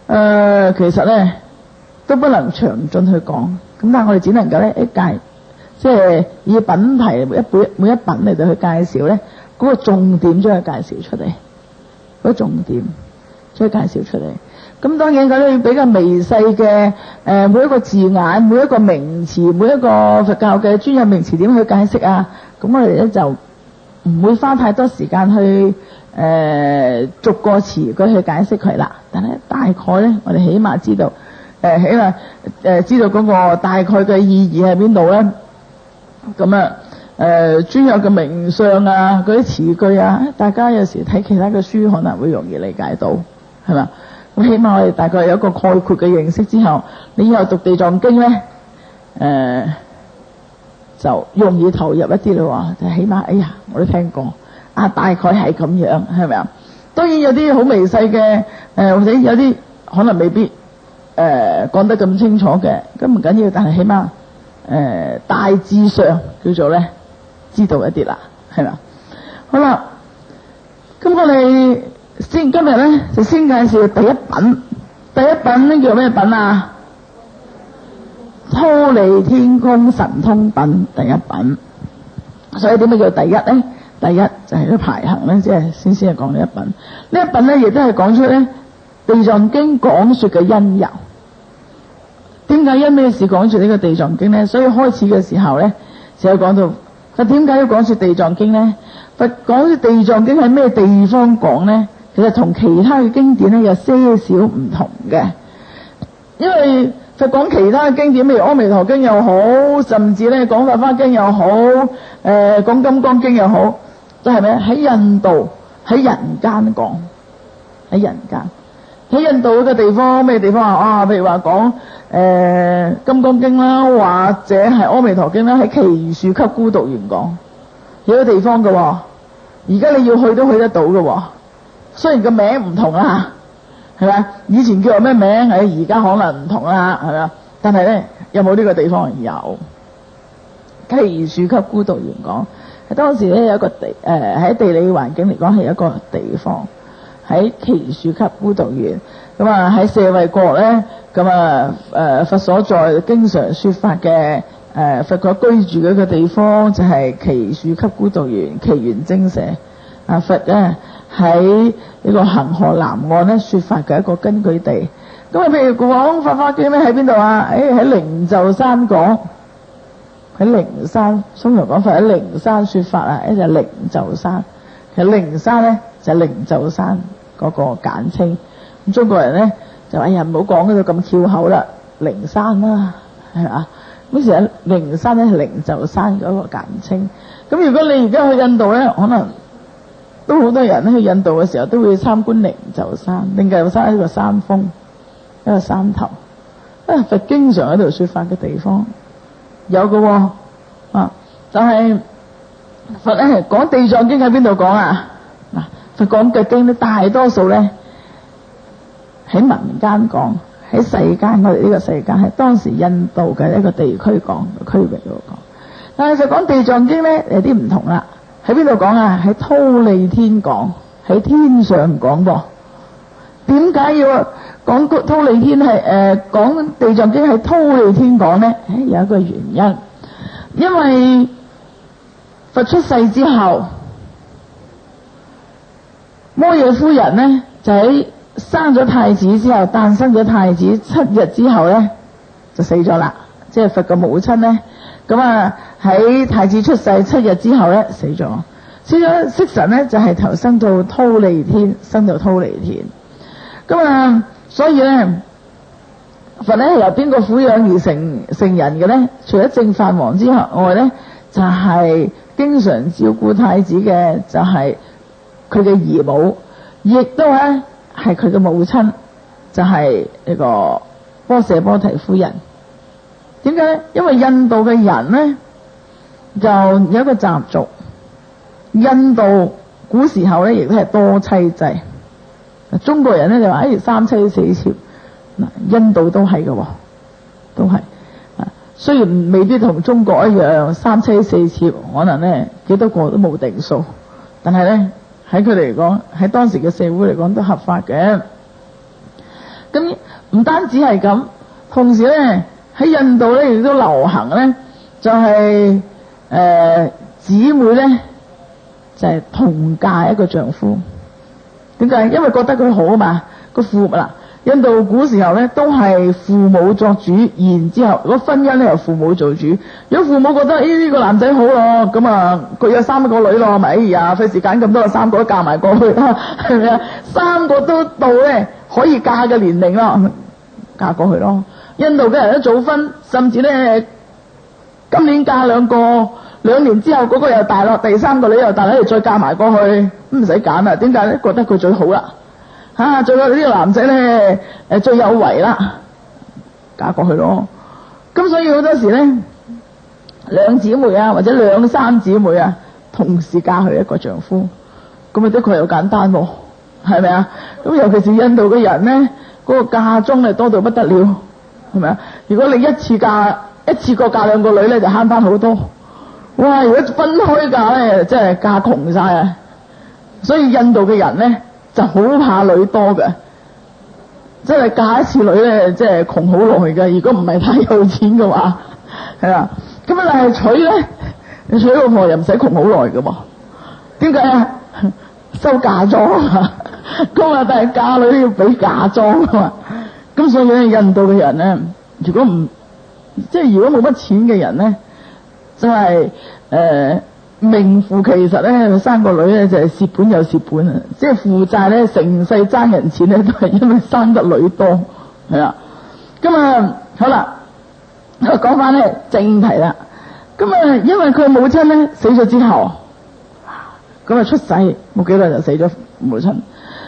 Speaker 1: 咧，其實咧都不能詳盡去講，咁但係我哋只能夠咧一介，即係以品題每一品嚟到去介紹咧，嗰個重點將佢介紹出嚟，嗰個重點將佢介紹出嚟。咁當然嗰啲比較微細嘅每一個字眼、每一個名詞、每一個佛教嘅專有名詞點去解釋啊，咁我哋咧就唔會花太多時間去逐個詞句去解釋佢啦。但係大概咧，我哋起碼知道知道嗰個大概嘅意義喺邊度咧。咁啊專有嘅名相啊，嗰啲詞句啊，大家有時睇其他嘅書可能會容易理解到，係嘛？咁起碼我哋大概有一個概括嘅認識之後，你以後讀地藏經咧，就容易投入一啲咯。就起碼，哎呀，我都聽過啊，大概係咁樣，係咪啊？當然有啲好微細嘅，或者有啲可能未必講得咁清楚嘅，咁唔緊要，但係起碼大致上叫做咧知道一啲啦，係咪？好啦，咁我哋今日咧就先介紹第一品。第一品呢叫咩品啊？忉利天宮神通品第一品。所以點解叫第一咧？第一就係個排行咧，即係先係講呢一品。呢一品咧亦都係講出咧地藏經講說嘅因由。點解因咩事講說呢個地藏經咧？所以開始嘅時候咧就有講到，佢點解要講說地藏經咧？佛講說地藏經喺咩地方講咧？其實同其他嘅經典咧有些少唔同嘅，因為佛講其他嘅經典，譬如阿彌陀經又好，甚至咧講法華經又好，講金剛經又好，都係咩？喺印度喺人間講，喺人間喺印度嗰個地方咩地方啊？譬如話講金剛經啦，或者係阿彌陀經啦，喺祇樹給孤獨園講，有個地方嘅，而家你要去都去得到嘅。雖然個名唔同啦，係咪？以前叫做咩名？而家可能唔同啦，係咪？但係咧，有冇呢個地方？有。祇樹給孤獨園講，當時咧有一個地，喺地理環境嚟講係一個地方，喺祇樹給孤獨園。咁啊喺舍衛國咧，咁啊佛所在經常說法嘅佛國居住嘅一個地方就係祇樹給孤獨園祇園精舍。佛咧喺呢個恒河南岸咧說法嘅一個根據地。咁啊譬如講法華經咧喺邊度啊？喺靈鷲山講，喺靈山，通常講法喺靈山說法啊，就係靈鷲山。其實靈山咧就係靈鷲山嗰個簡稱。咁中國人咧就哎呀唔好講嗰度咁翹口啦，靈山啦，係嘛？咁其實靈山咧係靈鷲山嗰個簡稱。咁如果你而家去印度咧，可能都好多人去印度嘅時候都會參觀靈鷲山。靈鷲山係一個山峰，一個山頭，佛經常喺度說法嘅地方有嘅喎。但係佛咧講地藏經喺邊度講啊？嗱，佛講嘅經咧大多數咧喺民間講，喺世間，我哋呢個世界係當時印度嘅一個地區講嘅區域度講。但係佛講地藏經咧有啲唔同啦。喺邊度講啊？喺忉利天講，喺天上講噃。點解要講忉利天係講地藏經喺忉利天講咧？有一個原因，因為佛出世之後，摩耶夫人咧就喺生咗太子之後，誕生咗太子7日之後咧就死咗啦。即係佛嘅母親咧。咁啊喺太子出世7日之後咧死咗，釋神咧就係投生到忉利天，生到忉利天。咁啊所以咧佛咧係由邊個撫養而成人嘅咧？除咗淨飯王之外咧，就係經常照顧太子嘅就係佢嘅姨母，亦都咧係佢嘅母親，就係呢個波舍波提夫人。點解咧？因為印度嘅人咧就有一個習俗，印度古時候咧亦都係多妻制。中國人咧就話三妻四妾，嗱印度都係嘅，都係。雖然未必同中國一樣三妻四妾，可能咧幾多個都冇定數，但係咧喺佢哋嚟講，喺當時嘅社會嚟講都合法嘅。咁唔單止係咁，同時咧喺印度咧亦都流行咧，就係姊妹咧就係同嫁一個丈夫。點解？因為覺得佢好啊嘛，個父嗱。印度古時候咧都係父母作主，然之後如果婚姻咧由父母做主。如果父母覺得呢個男仔好咯，咁啊佢有3個女咯，咪費事揀咁多，3個都嫁埋過去啦，係咪啊？3個都到咧可以嫁嘅年齡咯，嫁過去咯。印度嘅人都早婚，甚至咧今年嫁2個，2年之後嗰個又大咯，第3個女又大啦，再嫁埋過去，唔使揀啦。點解咧？覺得佢最好啦。最後呢個男仔咧最有為啦，嫁過去咯。咁所以好多時咧2姊妹啊，或者2、3姊妹啊，同時嫁去一個丈夫，咁啊的確又簡單喎，係咪啊？咁尤其是印度嘅人咧，嗰個嫁妝係多到不得了，係咪啊？如果你一次過嫁2個女咧，就慳翻好多。哇！如果分開嫁咧，真係嫁窮晒啊！所以印度嘅人咧就好怕女多嘅，真係嫁一次女咧，即係窮好耐嘅。如果唔係太有錢嘅話，係啦。咁但係娶咧，你娶老婆又唔使窮好耐嘅喎。點解啊？收嫁妝啊！咁啊，但係嫁女都要俾嫁妝啊嘛。咁所以咧，印度嘅人咧，如果冇乜錢嘅人咧，真係名副其實咧，生個女咧就係蝕本又蝕本啊！即係負債咧，成世爭人錢咧，都係因為生得女多，係啦。咁啊，好啦，講翻咧正題啦。咁啊，因為佢母親咧死咗之後，咁啊出世冇幾耐就死咗母親。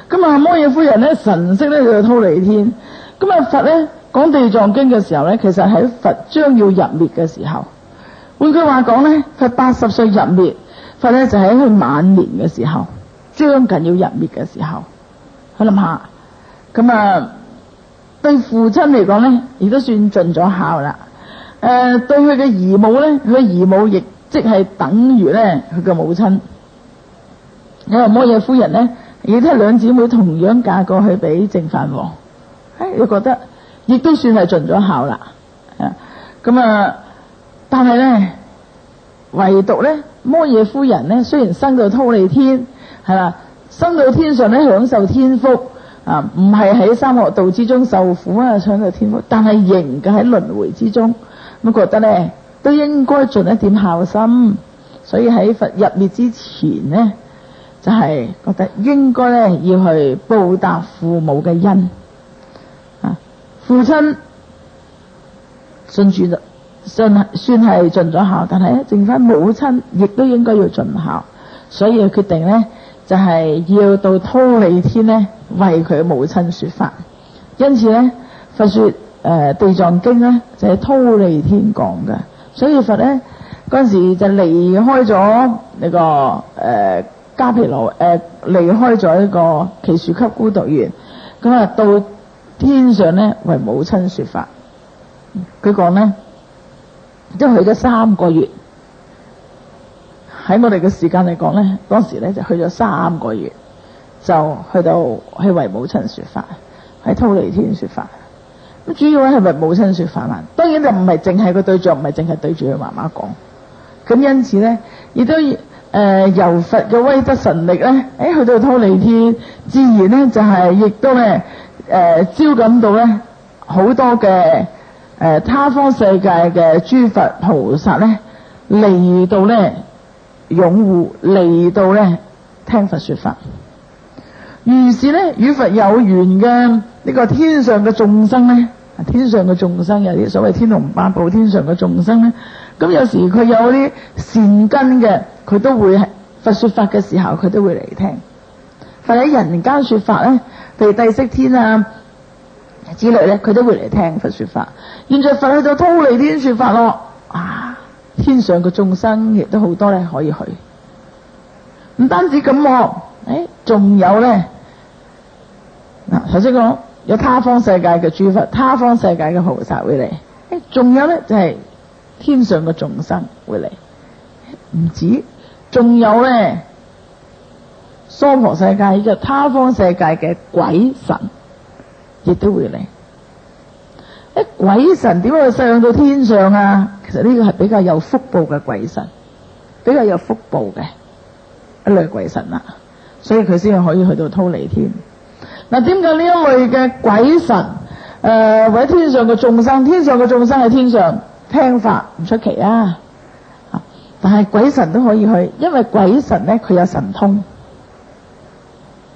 Speaker 1: 咁啊，摩耶夫人咧神色咧就忉利天。咁啊，佛咧講地藏經嘅時候咧，其實喺佛將要入滅嘅時候。換句話講咧，佢80歲入滅，佛咧就喺佢晚年嘅時候，將近要入滅嘅時候，去諗下，咁啊對父親嚟講咧，亦都算盡咗孝啦。對佢嘅姨母咧，佢嘅姨母亦即係等於咧佢嘅母親。因為摩耶夫人咧，亦都係2姊妹同樣嫁過去俾淨飯王，你覺得亦都算係盡咗孝啦。咁啊。但係咧，唯獨咧摩耶夫人咧，雖然生到忉利天，係啦，生到天上咧享受天福啊，唔係喺三惡道之中受苦啊，享受天福，但係仍舊喺輪迴之中，咁覺得咧都應該盡一點孝心，所以喺佛入滅之前咧，就係覺得應該咧要去報答父母嘅恩啊，父親信主算係盡咗孝，但係咧剩翻母親亦都應該要盡孝，所以佢決定咧就係要到忉利天咧為佢母親說法。因此咧佛說地藏經咧就係忉利天講嘅，所以佛咧嗰陣時就離開咗呢個迦毗羅離開咗呢個祇樹給孤獨園，咁啊到天上咧為母親說法。佢講咧即係去咗3個月，喺我哋嘅時間嚟講咧，當時咧就去咗3個月，就去為母親說法，喺忉利天說法。咁主要咧係為母親說法啦，當然就唔係淨係個對象，唔係淨係對住佢媽媽講。咁因此咧，亦都由佛嘅威德神力咧，去到忉利天，自然咧就係亦都咧招感到咧好多嘅他方世界嘅諸佛菩薩咧嚟到咧擁護，嚟到咧聽佛說法。於是咧與佛有緣嘅呢個天上嘅眾生咧，天上嘅眾生有啲所謂天龍八部天上嘅眾生咧，咁有時佢有啲善根嘅，佢都會佛說法嘅時候佢都會嚟聽。佛喺人間說法咧，譬如帝釋天啊之類咧，佢都會嚟聽佛說法。現在佛去到忉利天說法咯，天上嘅眾生亦都好多咧可以去。唔單止咁，仲有咧，頭先講有他方世界嘅諸佛，他方世界嘅菩薩會嚟，仲有咧就係天上嘅眾生會嚟，唔止，仲有咧娑婆世界嘅他方世界嘅鬼神亦都會嚟。鬼神點解會上到天上啊？其實呢個係比較有福報嘅鬼神，比較有福報嘅一類鬼神啦，所以佢先可以去到忉利天。嗱，點解呢一類嘅鬼神或者天上嘅眾生，天上嘅眾生喺天上聽法唔出奇啊，但係鬼神都可以去，因為鬼神咧佢有神通，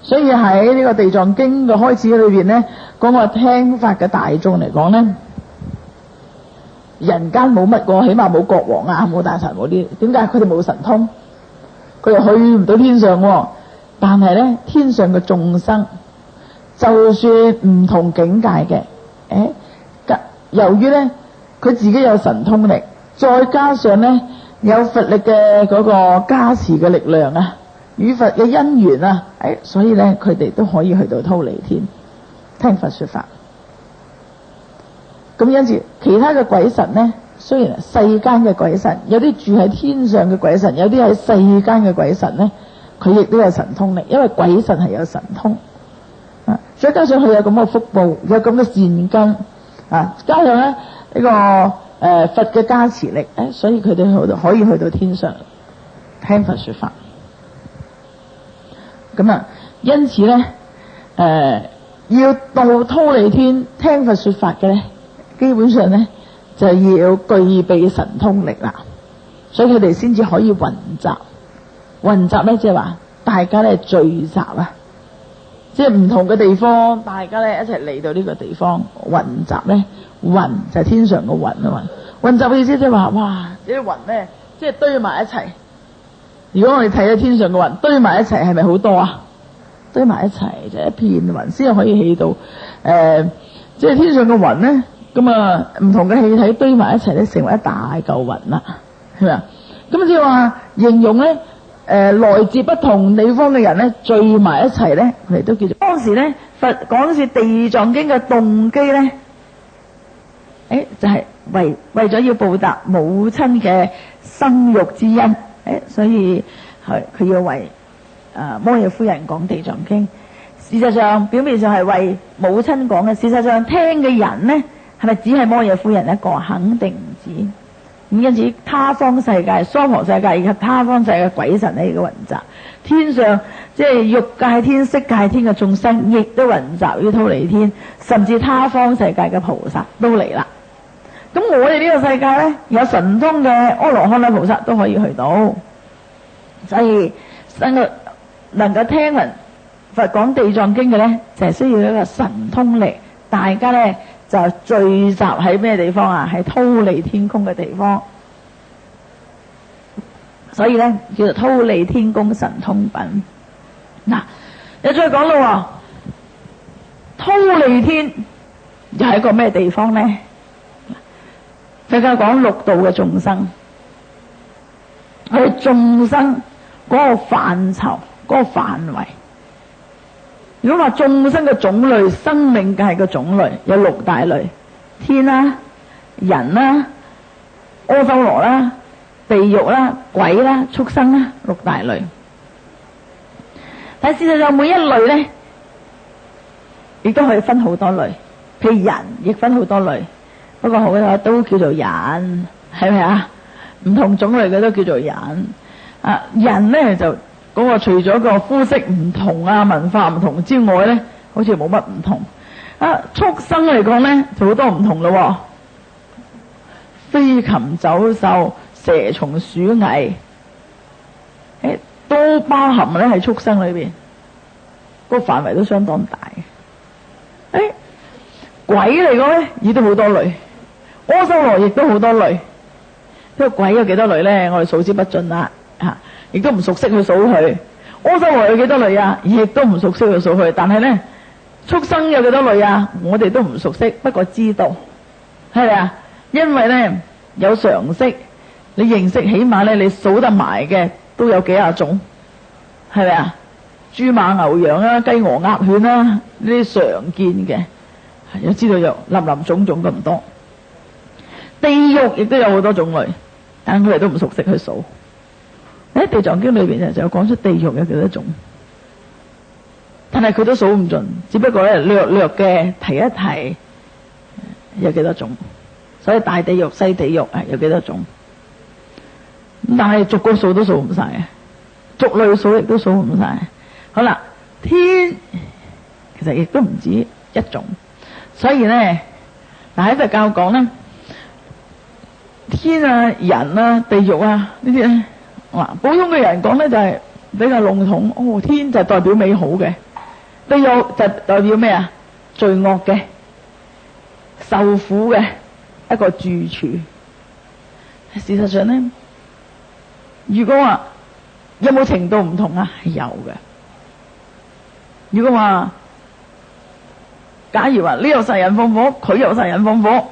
Speaker 1: 所以喺呢個地藏經嘅開始裏邊咧，講個聽法嘅大眾嚟講咧，人間冇乜個，起碼冇國王啊，冇大臣，冇啲，點解？佢哋冇神通，佢又去唔到天上喎。但係咧，天上嘅眾生，就算唔同境界嘅，由於咧佢自己有神通力，再加上咧有佛力嘅嗰個加持嘅力量啊，與佛嘅因緣啊，所以咧佢哋都可以去到忉利天聽佛說法。咁因此其他嘅鬼神咧，雖然世間嘅鬼神，有啲住喺天上嘅鬼神，有啲喺世間嘅鬼神咧，佢亦都有神通力，因為鬼神係有神通再加上佢有咁嘅福報，有咁嘅善根加上咧呢個佛嘅加持力，所以佢哋可以去到天上聽佛說法。咁因此咧要到忉利天聽佛說法嘅咧，基本上咧就要具備神通力啦，所以佢哋先至可以雲集。雲集咧即係話大家咧聚集啊，即係唔同嘅地方，大家咧一齊嚟到呢個地方雲集咧，雲就係天上嘅雲啊嘛。雲集嘅意思即係話，哇！呢啲雲咧即係堆埋一齊。如果我哋睇到天上嘅雲堆埋一齊，係咪好多啊？堆埋一齊就一片雲先可以起到即係天上嘅雲咧。咁唔同嘅氣體堆埋一齊咧，成為一大嚿雲啦，係咪啊？咁即係話形容咧來自不同地方嘅人咧聚埋一齊咧，佢哋都叫做。當時咧佛講嘅是地藏經嘅動機咧，就係為咗要報答母親嘅生育之恩，所以佢要為摩耶夫人講地藏經。事實上表面上係為母親講嘅，事實上聽嘅人咧係咪只係摩耶夫人一個？肯定唔止。咁因此他方世界、娑婆世界以及他方世界嘅鬼神呢個雲集，天上即係欲界天、色界天嘅眾生亦都雲集於忉利天，甚至他方世界嘅菩薩都嚟啦。咁我哋呢個世界咧有神通嘅阿羅漢嘅菩薩都可以去到，所以能夠聽聞佛講地藏經嘅咧，就係需要一個神通力。大家咧就聚集喺咩地方啊？喺忉利天宮嘅地方，所以咧叫做忉利天宮神通品。嗱，又再講咯，忉利天又係一個咩地方咧？佢就講六道嘅眾生，佢眾生嗰個範疇、嗰個範圍。如果話眾生嘅種類，生命界嘅種類有六大類：天啦、人啦、阿修羅啦、地獄啦、鬼啦、畜生啦，六大類。但事實上每一類咧，亦都可以分好多類。譬如人亦分好多類，不過好多都叫做人，係咪啊？唔同種類嘅都叫做人。人咧就嗰個除咗個膚色唔同啊、文化唔同之外咧，好似冇乜唔同。畜生嚟講咧就好多唔同咯，飛禽走獸、蛇蟲鼠蟻，都包含咧喺畜生裏邊，個範圍都相當大。鬼嚟講咧，亦都好多類，阿修羅亦都好多類。呢個鬼有幾多類咧？我哋數之不盡啦，亦都唔熟悉去數佢。阿修羅有幾多類啊？亦都唔熟悉去數去。但係咧，畜生有幾多類啊？我哋都唔熟悉，不過知道係咪啊？因為咧有常識，你認識起碼咧你數得埋嘅都有幾廿種，係咪啊？豬馬牛羊啦、雞鵝鴨犬啦，呢啲常見嘅，又知道有林林種種咁多。地獄亦都有好多種類，但佢哋都唔熟悉去數。喺《地藏經》裏邊就有講出地獄有幾多種，但係佢都數唔盡，只不過咧略略嘅提一提有幾多種。所以大地獄、細地獄有幾多種，但係逐個數都數唔晒嘅，逐類數亦都數唔晒。好啦，天其實亦都唔止一種，所以咧嗱喺佛教講咧，天啊、人啊、地獄啊呢啲咧，嗱普通嘅人講咧就係比較籠統。哦，天就代表美好嘅，地獄就代表咩啊？罪惡嘅、受苦嘅一個住處。事實上咧，如果話有冇程度唔同啊？係有嘅。如果話假如話呢個殺人放火，佢又殺人放火，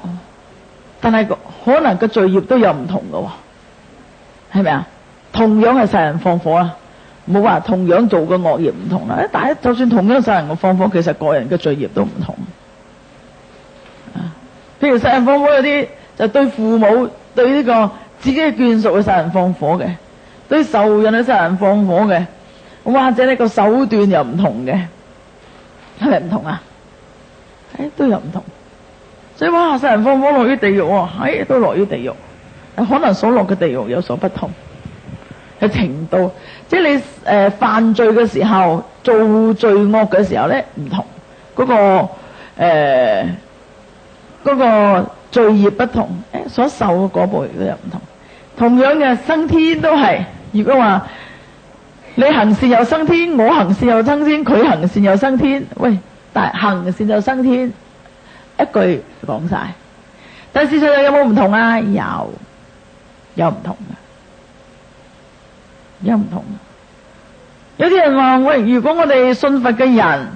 Speaker 1: 但係可能個罪業都有唔同嘅，係咪啊？同樣係殺人放火啦，冇話同樣做嘅惡業唔同啦。但係就算同樣殺人嘅放火，其實個人嘅罪業都唔同。譬如殺人放火有啲就對父母、對呢個自己嘅眷屬去殺人放火嘅，對仇人去殺人放火嘅，或者呢個手段又唔同嘅，係咪唔同啊？都有唔同。所以話殺人放火落於地獄，都落於地獄，可能所落嘅地獄有所不同嘅程度。即係你犯罪嘅時候，做罪惡嘅時候咧唔同，嗰個罪業不同，所受嘅果報亦都有唔同。同樣嘅生天都係，如果話你行善又生天，我行善又生天，佢行善又生天，喂，但係行善就生天，一句講晒。但事實上有冇唔同啊？有唔同嘅，有唔同嘅。有啲人話喂，如果我哋信佛嘅人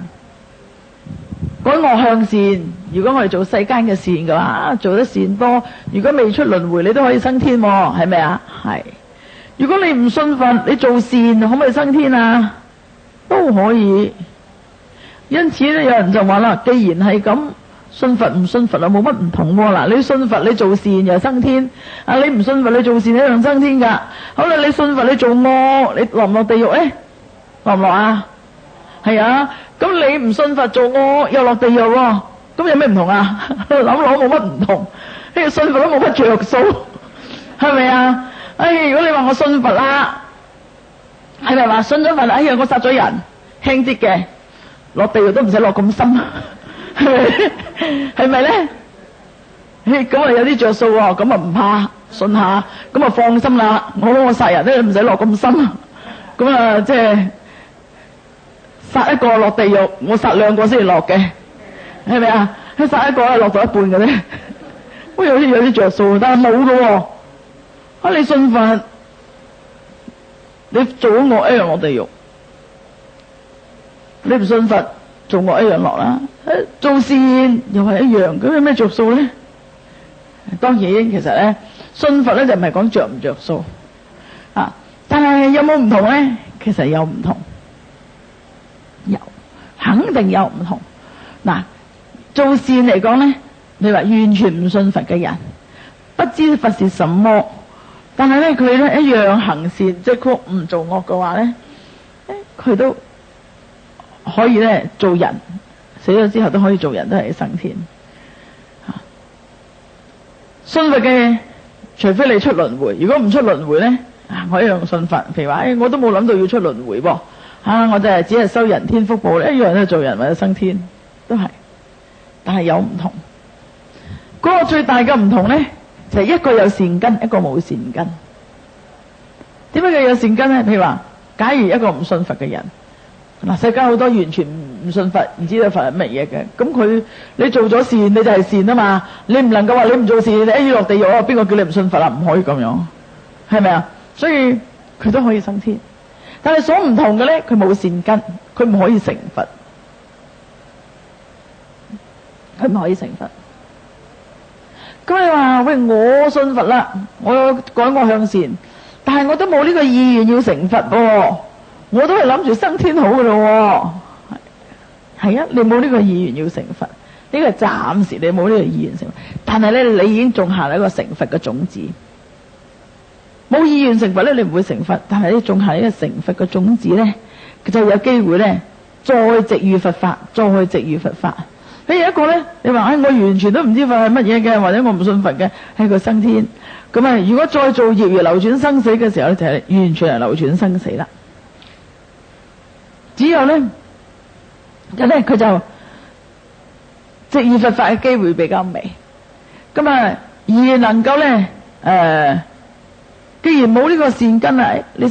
Speaker 1: 改惡向善，如果我哋做世間嘅善嘅話，做得善多，如果未出輪迴，你都可以升天，係咪啊？係。如果你唔信佛，你做善可唔可以升天啊？都可以。因此咧，有人就話啦，既然係咁，信佛唔信佛啊，冇乜唔同喎。嗱，你信佛你做善又升天，你唔信佛你做善一樣升天噶。好啦，你信佛你做惡，你落唔落地獄咧？落唔落啊？係啊。咁你唔信佛做惡又落地獄喎，咁有咩唔同啊？諗冇乜唔同，呢個信佛都冇乜着數，係咪啊？如果你話我信佛啦，係咪話信咗佛？我殺咗人，輕啲嘅，落地獄都唔使落咁深，係咪咧？咁啊有啲着數喎，咁啊唔怕信下，咁啊放心啦。我殺人咧唔使落咁深，咁啊即係殺一個落地獄，我殺兩個先至落嘅，係咪啊？殺一個落到一半嘅咧，好似有啲着數，但係冇嘅喎。你信佛，你做惡一樣落地獄；你唔信佛，做惡一樣落啦。做善又係一樣，咁有咩着數咧？當然，其實咧，信佛咧就唔係講着唔着數啊，但係有冇唔同咧？其實有唔同，有，肯定有唔同。嗱，做善嚟講咧，你話完全唔信佛嘅人，不知佛是什麼。但係咧，佢咧一樣行善，即係唔做惡嘅話咧，佢都可以咧做人，死咗之後都可以做人，都係升天。信佛嘅，除非你出輪迴，如果唔出輪迴咧，我一樣信佛。譬如話，我都冇諗到要出輪迴噃，我就係只係收人天福報咧，一樣都係做人或者升天，都係。但係有唔同，嗰個最大嘅唔同咧，就係一個有善根，一個冇善根。點解佢有善根咧？譬如話，假如一個唔信佛嘅人，嗱，世間好多完全唔信佛，唔知道佛係乜嘢嘅，咁你做咗善，你就係善啊嘛。你唔能夠話你唔做善，你一於落地獄，邊個叫你唔信佛啊？唔可以咁樣，係咪啊？所以佢都可以升天。但係所唔同嘅咧，佢冇善根，佢唔可以成佛，佢唔可以成佛。咁你話喂，我信佛啦，我改惡向善，但係我都冇呢個意願要成佛喎，我都係諗住生天好噶咯。係啊，你冇呢個意願要成佛，呢個係暫時你冇呢個意願成佛，但係咧你已經種下一個成佛嘅種子。冇意願成佛咧，你唔會成佛，但係你種下呢個成佛嘅種子咧，就有機會咧再值遇佛法，再值遇佛法。譬如一個咧，你話我完全都唔知佛係乜嘢嘅，或者我唔信佛嘅，係個生天咁啊。如果再做業而流轉生死嘅時候咧，就係完全係流轉生死啦。只有咧，佢就值遇佛法嘅機會比較微。咁啊，而能夠咧既然冇呢個善根啊，你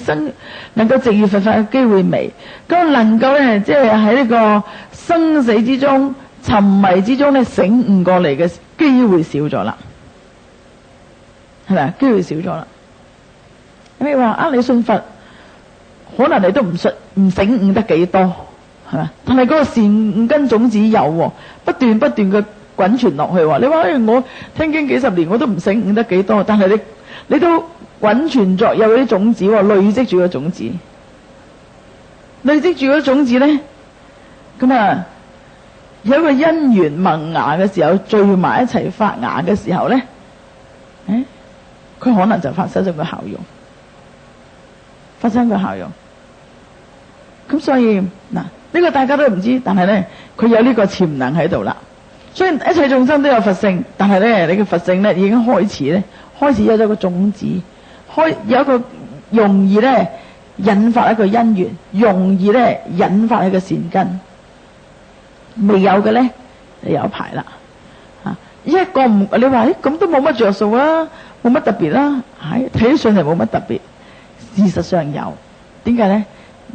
Speaker 1: 能夠值遇佛法嘅機會微，咁能夠咧即係喺呢個生死之中、沉迷之中咧醒悟過嚟嘅機會少咗啦，係咪啊？機會少咗啦。你話你信佛，可能你都唔醒悟得幾多，係咪？但係嗰個善根種子有，不斷嘅滾傳落去。你話我聽經幾十年，我都唔醒悟得幾多，但係你都滾存作有啲種子，累積住個種子，累積住個種子咧，咁啊有一個因緣萌芽嘅時候，聚埋一齊發芽嘅時候咧，佢可能就發生咗個效用，發生個效用。咁所以嗱，呢個大家都唔知，但係咧佢有呢個潛能喺度啦。雖然一切眾生都有佛性，但係咧你嘅佛性咧已經開始有咗個種子。有一個容易咧引發一個因緣，容易咧引發一個善根。未有嘅咧，就有排啦。一個唔，你話咁都冇乜着數啦，冇乜特別啦。睇起上嚟冇乜特別，事實上有。點解咧？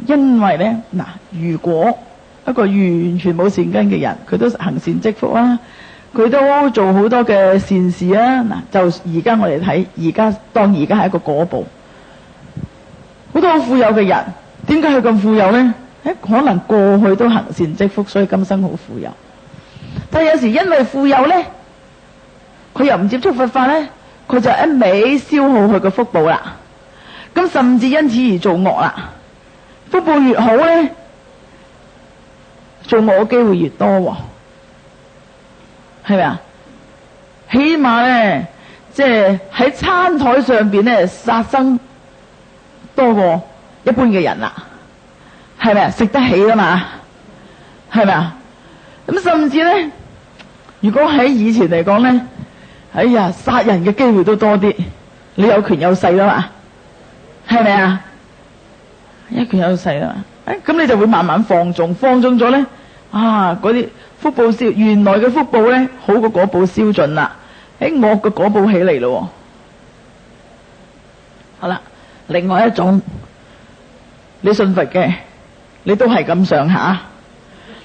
Speaker 1: 因為咧嗱，如果一個完全冇善根嘅人，佢都行善積福啊，佢都做好多嘅善事啊。嗱，就而家我哋睇，而家係一個果報。好多好富有嘅人，點解佢咁富有咧？可能過去都行善積福，所以今生好富有。但係有時因為富有咧，佢又唔接觸佛法咧，佢就一味消耗佢嘅福報啦。咁甚至因此而做惡啦。福報越好咧，做惡嘅機會越多喎，係咪啊？起碼咧，即係喺餐台上邊咧，殺生多過一般嘅人啦，係咪啊？食得起啊嘛，係咪啊？咁甚至咧，如果喺以前嚟講咧，哎呀，殺人嘅機會都多啲，你有權有勢啦嘛，係咪啊？一權有勢啦嘛，咁你就會慢慢放縱咗咧，嗰啲福報原來嘅福報咧，好過果報燒盡啦，惡嘅果報起嚟咯。好啦，另外一種，你信佛嘅，你都係咁上下，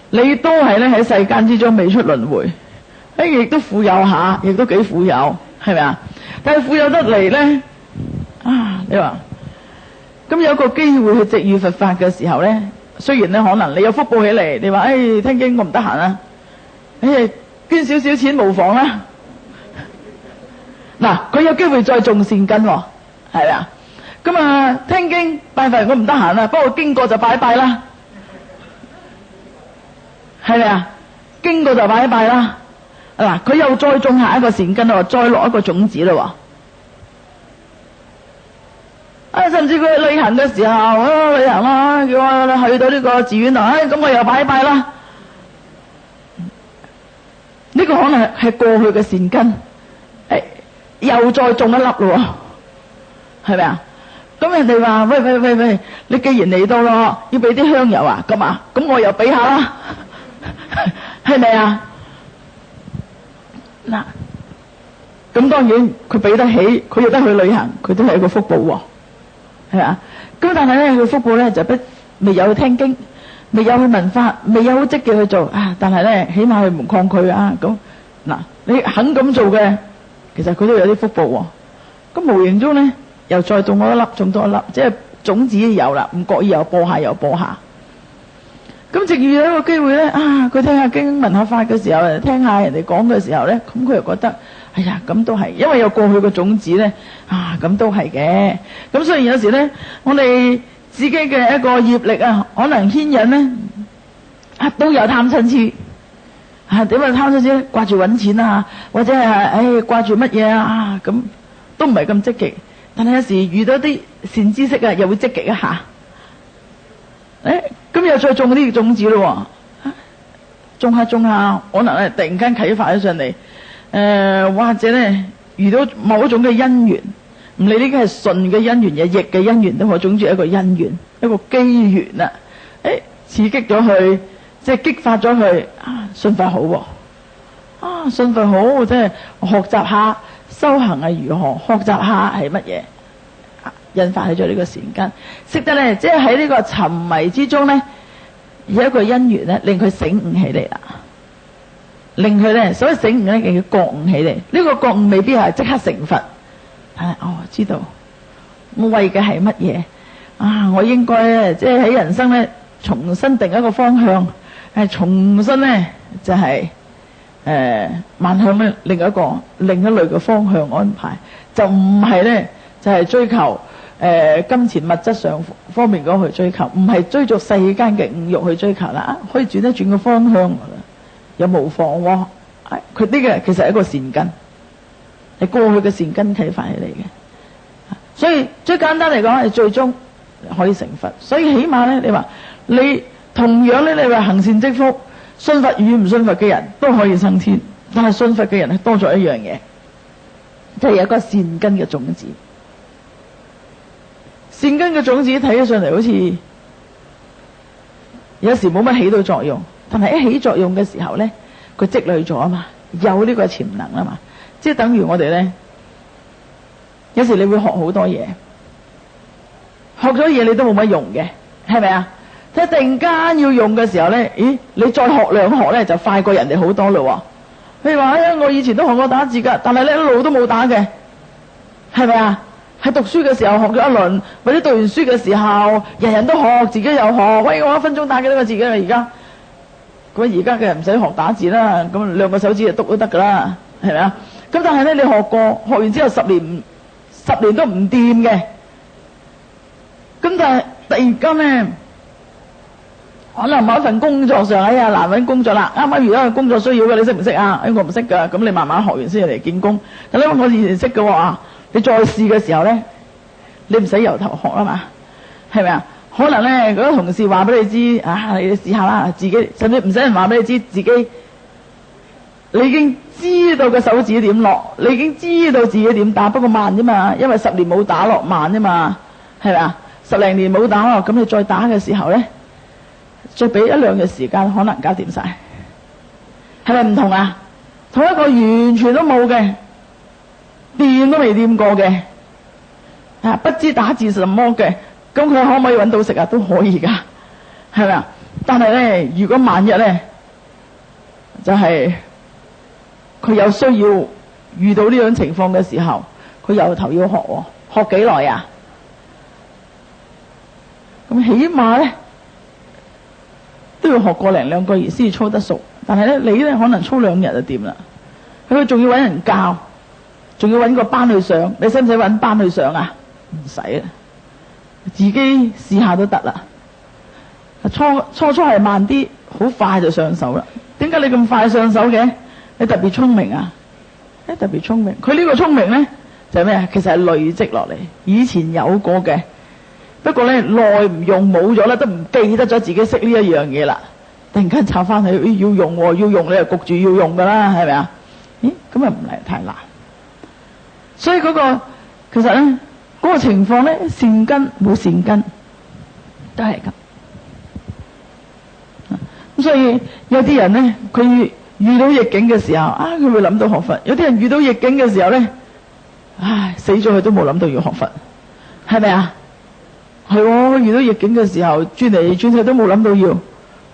Speaker 1: 你都係咧喺世間之中未出輪迴，亦都富有下，亦都幾富有，係咪啊？但係富有得嚟咧，你話咁有個機會去值遇佛法嘅時候咧，雖然咧可能你有福報起嚟，你話聽經我唔得閒啊，捐少少錢無妨啦。嗱，佢有機會再種善根，係咪啊？咁啊，聽經拜佛我唔得閒啊，不過經過就拜一拜啦，係咪啊？經過就拜一拜啦。嗱，佢又再種下一個善根咯，再落一個種子咯。甚至佢去旅行嘅時候，旅行啦，叫我去到呢個寺院度，咁我又拜一拜啦。呢個可能係過去嘅善根，又再種一粒咯，係咪啊？咁人哋話喂，你既然嚟到咯，要俾啲香油啊，咁我又俾下啦，係咪啊？嗱，咁當然佢俾得起，佢有得去旅行，佢都係一個福報喎。係咪啊？咁但係咧，佢福報咧就未有去聽經，未有去聞法，未有好積極去做但係咧，起碼佢唔抗拒啊。咁嗱，你肯咁做嘅，其實佢都有啲福報喎。咁無形中咧，又再種多一粒，即係種子有啦，唔覺意又播下。咁直遇有一個機會咧，佢聽下經聞下法嘅時候，聽下人哋講嘅時候咧，咁佢又覺得，哎呀，咁都係，因為有過去嘅種子咧，咁都係嘅。咁所以有時咧，我哋自己嘅一個業力可能牽引咧，都有貪嗔痴。點解貪嗔痴？掛住搵錢或者係掛住乜嘢咁都唔係咁積極。但係有時遇到啲善知識又會積極一下。咁又再種啲種子咯，種下，可能突然間啟發咗上嚟，或者咧遇到某一種嘅因緣，唔理呢個係順嘅因緣，又逆嘅因緣，都可以種住一個因緣，一個機緣啦。刺激咗佢，即係激發咗佢，信法好信法好，即係學習下修行係如何，學習下係乜嘢。引發起咗呢個善根，識得咧，即係喺呢個沉迷之中咧，有一個因緣咧，令佢醒悟起嚟啦，令佢咧，所謂醒悟咧，叫覺悟起嚟。呢個覺悟未必係即刻成佛，但係知道我為嘅係乜嘢我應該咧，即係喺人生咧，重新定一個方向，重新咧就係邁向咧另一類嘅方向安排，就唔係咧就係追求。金錢物質上方面嗰去追求，唔係追逐世間嘅五欲去追求啦，可以轉一轉個方向，又無妨喎。佢呢個其實係一個善根，係過去嘅善根啟發起嚟嘅。所以最簡單嚟講，係最終可以成佛。所以起碼咧，你話你同樣咧，你話行善積福，信佛與唔信佛嘅人都可以生天，但係信佛嘅人係多咗一樣嘢，即係有一個善根嘅種子。善根嘅種子睇起上嚟好似有時冇乜起到作用，但係一起作用嘅時候咧，佢積累咗啊嘛，有呢個潛能啊嘛，即係等於我哋咧，有時你會學好多嘢，學咗嘢你都冇乜用嘅，係咪啊？即係突然間要用嘅時候咧，你再學兩學咧就快過人哋好多咯。譬如話我以前都學過打字噶，但係咧一路都冇打嘅，係咪啊？喺讀書嘅時候學咗一輪，或者讀完書嘅時候，人人都學，自己又學。喂，我1分鐘打幾多個字嘅？而家咁而家嘅人唔使學打字啦，咁2個手指就篤都得噶啦，係咪啊？咁但係咧，你學過，學完之後10年都唔掂嘅。咁但係突然間咧，可能某一份工作上難搵工作啦，啱啱遇到個工作需要嘅，你識唔識啊？我唔識噶，咁你慢慢學完先嚟見工。但係我以前識嘅喎。你再試嘅時候咧，你唔使由頭學啊嘛，係咪啊？可能咧，嗰個同事話俾你知，你試下啦，自己甚至唔使人話俾你知，自己你已經知道個手指點落，你已經知道自己點打，不過慢啫嘛，因為10年冇打落慢啫嘛，係咪啊？10零年冇打落，咁你再打嘅時候咧，再俾1-2日時間，可能搞掂晒，係咪唔同啊？同一個完全都冇嘅。掂都未掂過嘅，不知打字什麼嘅，咁佢可唔可以搵到食啊？都可以噶，係咪啊？但係咧，如果萬一咧，就係佢有需要遇到呢種情況嘅時候，佢由頭要學，學幾耐啊？咁起碼咧都要學個1-2個月先至操得熟，但係咧你咧可能操2日就掂啦，佢仲要搵人教。仲要搵個班去上，你使唔使搵班去上啊？唔使啊，自己試下都得啦。初係慢啲，好快就上手啦。點解你咁快上手嘅？你特別聰明啊！特別聰明。佢呢個聰明咧就係咩啊？其實係累積落嚟，以前有過嘅，不過咧耐唔用冇咗啦，都唔記得咗自己識呢一樣嘢啦。突然間抄翻去，要用喎，要用你就焗住要用噶啦，係咪啊？咁啊唔係太難。所以其實咧嗰個情況咧，善根冇善根都係咁。咁所以有啲人咧，佢遇到逆境嘅時候佢會諗到學佛；有啲人遇到逆境嘅時候咧，死咗佢都冇諗到要學佛，係咪啊？係喎，遇到逆境嘅時候，轉嚟轉去都冇諗到要。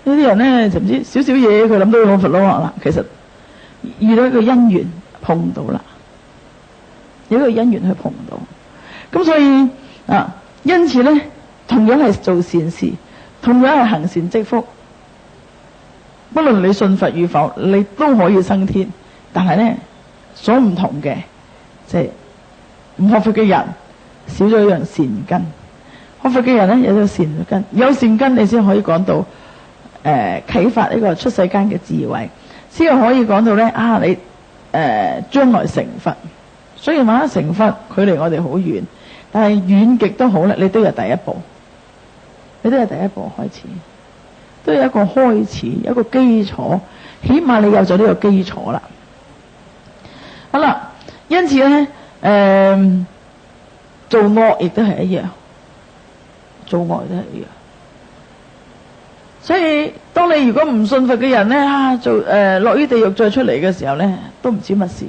Speaker 1: 有啲人咧就唔知少少嘢，佢諗到要學佛咯嗱。其實遇到一個因緣碰到啦。有一個因緣去碰到，咁所以因此咧，同樣係做善事，同樣係行善積福。不論你信佛與否，你都可以生天。但係咧，所唔同嘅即係唔學佛嘅人少咗一樣善根，學佛嘅人咧有咗善根，有善根你先可以講到啟發呢個出世間嘅智慧，先可以講到咧你將來成佛。雖然話成佛距離我哋好遠，但係遠極都好咧，你都有第一步，你都有第一步開始，都有一個開始，有一個基礎，起碼你有咗呢個基礎啦。好啦，因此咧，做惡亦都係一樣，做惡亦都係一樣。所以，當你如果唔信佛嘅人咧，落於地獄再出嚟嘅時候咧，都唔知乜事，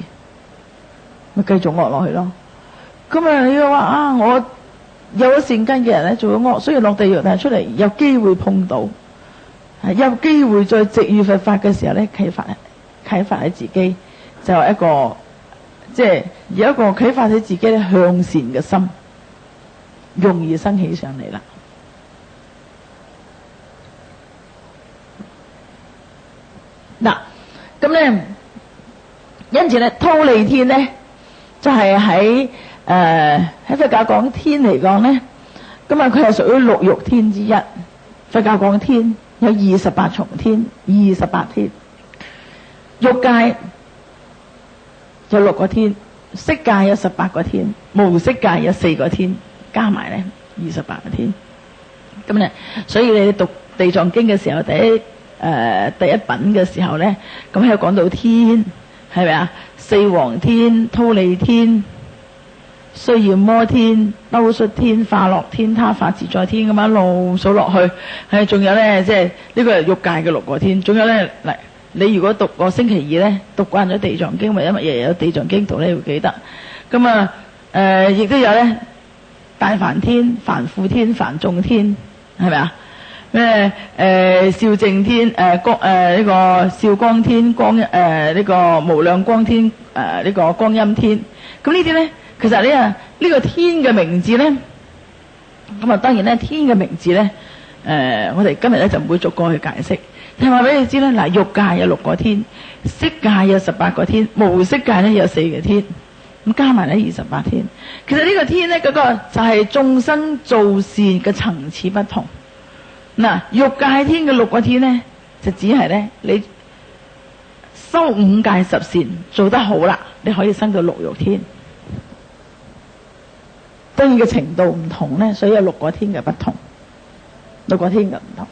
Speaker 1: 咪繼續惡落去咯。咁啊，你話我有咗善根嘅人咧，做咗惡，雖然落地獄，但係出嚟有機會碰到，有機會再值遇佛法嘅時候咧，啟發喺自己，就係一個即係有一個啟發喺自己咧向善嘅心，容易生起上嚟啦。嗱，咁咧，因此咧，忉利天咧，就係喺佛教講天嚟講咧，咁佢係屬於六欲天之一。佛教講天有28重天，28天。欲界有6個天，色界有18個天，無色界有4個天，加埋咧28個天。咁咧，所以你讀地藏經嘅時候，第一品嘅時候咧，咁喺度講到天，係咪啊？四王天、忉利天、須焰摩天、兜率天、化樂天、他化自在天，咁樣一路數落去，仲有咧，即係呢個係欲界嘅6個天，仲有咧嚟。你如果讀過星期二咧，讀慣咗地藏經，或者乜嘢有地藏經讀咧，你會記得。咁啊，亦都有咧大梵天、梵輔天、梵眾天，係咪啊？咩少淨天、呢個少光天、呢個無量光天、呢個光音天。咁呢啲咧，其實呢個天嘅名字咧，咁啊當然咧天嘅名字咧，我哋今日咧就唔會逐個去解釋。聽話俾你知咧，嗱，欲界有6個天，色界有18個天，無色界咧有4個天，咁加埋咧28天。其實呢個天咧，嗰個就係眾生做善嘅層次不同。嗱，欲界天嘅6個天咧，就只係咧你修5戒十善做得好啦，你可以升到6欲天。當然嘅程度唔同咧，所以有6個天嘅不同，6個天嘅唔同。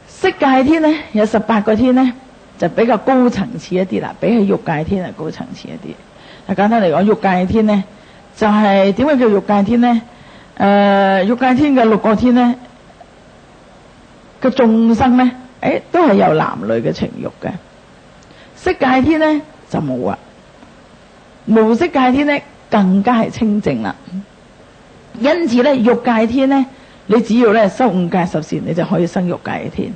Speaker 1: 色界天咧有18個天咧，就比較高層次一啲啦，比起欲界天係高層次一啲。簡單嚟講，欲界天咧就係點解叫欲界天咧？欲界天嘅6個天咧嘅眾生咧，都係有男女嘅情欲嘅。色界天咧就冇啊，無色界天咧更加係清淨啦。因此咧，欲界天咧，你只要咧修5戒十善，你就可以升欲界天。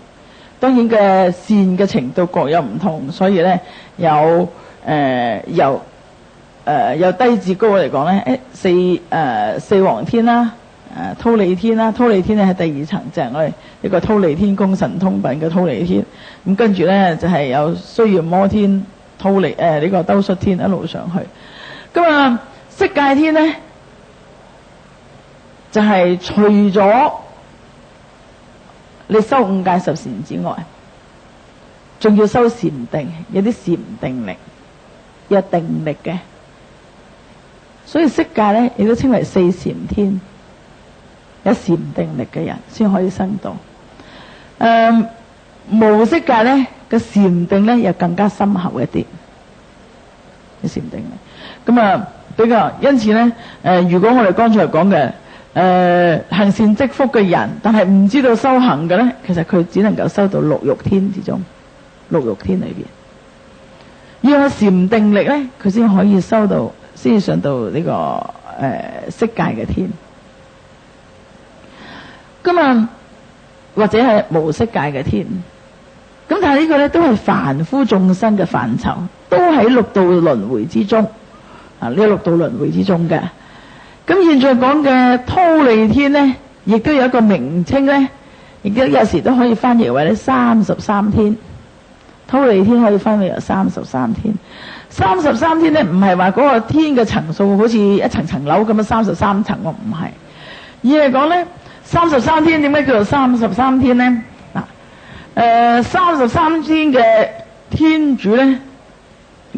Speaker 1: 當然嘅善嘅程度各有唔同，所以咧由低至高嚟講咧，四王天啦，忉利天啦，忉利天咧係第2層，就係我哋呢個忉利天宮神通品嘅忉利天。咁跟住咧就係有須焰摩天、呢個兜率天一路上去。咁啊，色界天咧就係除咗你修5戒十善之外，仲要修禪定，有啲禪定力，有定力嘅。所以色界咧亦都稱為4禪天，有禪定力嘅人先可以升到。無色界咧嘅禪定咧又更加深厚一啲，嘅禪定力。咁啊比較，因此咧如果我哋剛才講嘅行善積福嘅人，但係唔知道修行嘅咧，其實佢只能夠修到6欲天之中，6欲天裏邊要有禪定力咧，佢先可以修到，先至上到呢個色界嘅天。咁啊，或者係無色界嘅天。咁但係呢個咧都係凡夫眾生嘅範疇，都喺六道輪迴之中啊！呢6道輪迴之中嘅。咁現在講嘅忉利天咧，亦都有一個名稱咧，亦都有時都可以翻譯為咧33天。忉利天可以翻譯為33天。33天咧，唔係話嗰個天嘅層數好似一層層樓咁樣33層喎，唔係。而係講咧33天，點解叫做33天咧？嗱，33天嘅天主咧，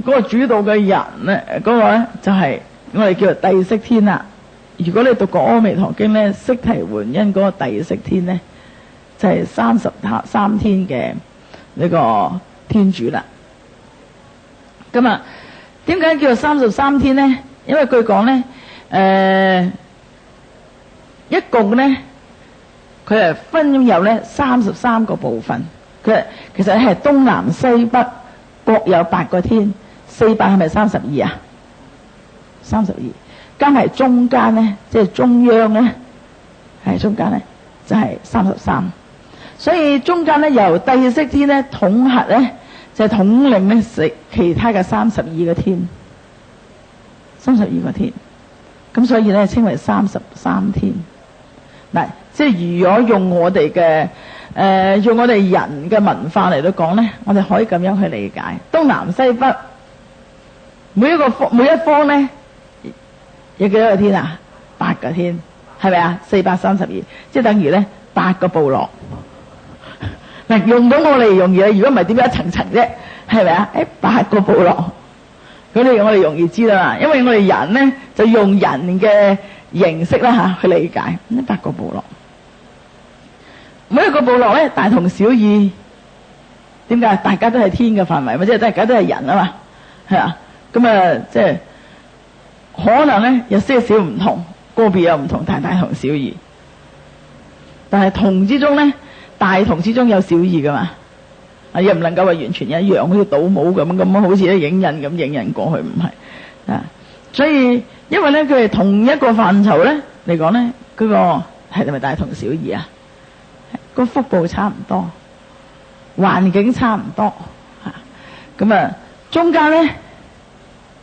Speaker 1: 嗰個主導嘅人咧，嗰個咧就係我哋叫做帝釋天啦。如果你讀過《阿彌陀經》咧，釋提桓因嗰個帝釋天咧，就係33天嘅呢個天主啦。咁啊，點解叫做33天咧？因為據講咧，一共咧，佢係分有咧33個部分。佢其實係東南西北各有8個天，400係咪32啊？32。加埋中間咧，即係中央咧，係中間咧就係33。所以中間咧由帝釋天咧統合咧，就係統領咧食其他嘅32個天，32個天。咁所以咧稱為33天。嗱，即係如果用我哋嘅用我哋人嘅文化嚟到講咧，我哋可以咁樣去理解：東南西北每一方咧。有幾多個天啊？8個天，係咪啊？432，即係等於咧8個部落。嗱，用到我哋容易啦，如果唔係點樣一層層啫？係咪啊？8個部落，咁我哋容易知啦。因為我哋人咧就用人嘅形式啦去理解呢8個部落。每一個部落咧大同小異，點解？大家都係天嘅範圍，即係大家都係人啊嘛，係啊。咁啊，即係。可能咧有些少唔同，個別有唔同，但係大同小異。但係同之中咧，大同之中有小異噶嘛，又唔能夠話完全一樣，好似倒模咁，好似咧影印咁影印過去，唔係啊。所以因為咧佢係同一個範疇咧嚟講咧，嗰個係咪大同小異啊？個福報差唔多，環境差唔多嚇。咁啊，中間咧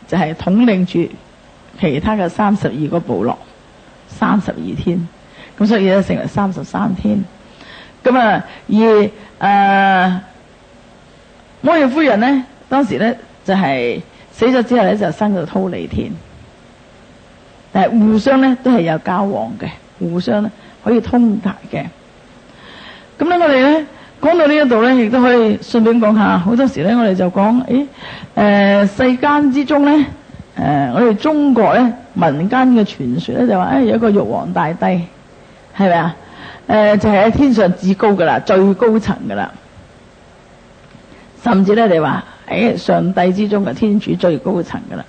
Speaker 1: 就係統領住其他嘅32個部落，32天，咁所以咧成為33天。咁啊，而摩耶夫人咧，當時咧就係死咗之後咧就生到忉利天，但係互相咧都係有交往嘅，互相咧可以通達嘅。咁咧我哋咧講到呢一度咧，亦都可以順便講下，好多時咧我哋就講，世間之中咧。我哋中國咧民間嘅傳說咧就話，有一個玉皇大帝，係咪啊？就係喺天上至高噶啦，最高層噶啦。甚至咧，你話喺上帝之中嘅天主最高層噶啦。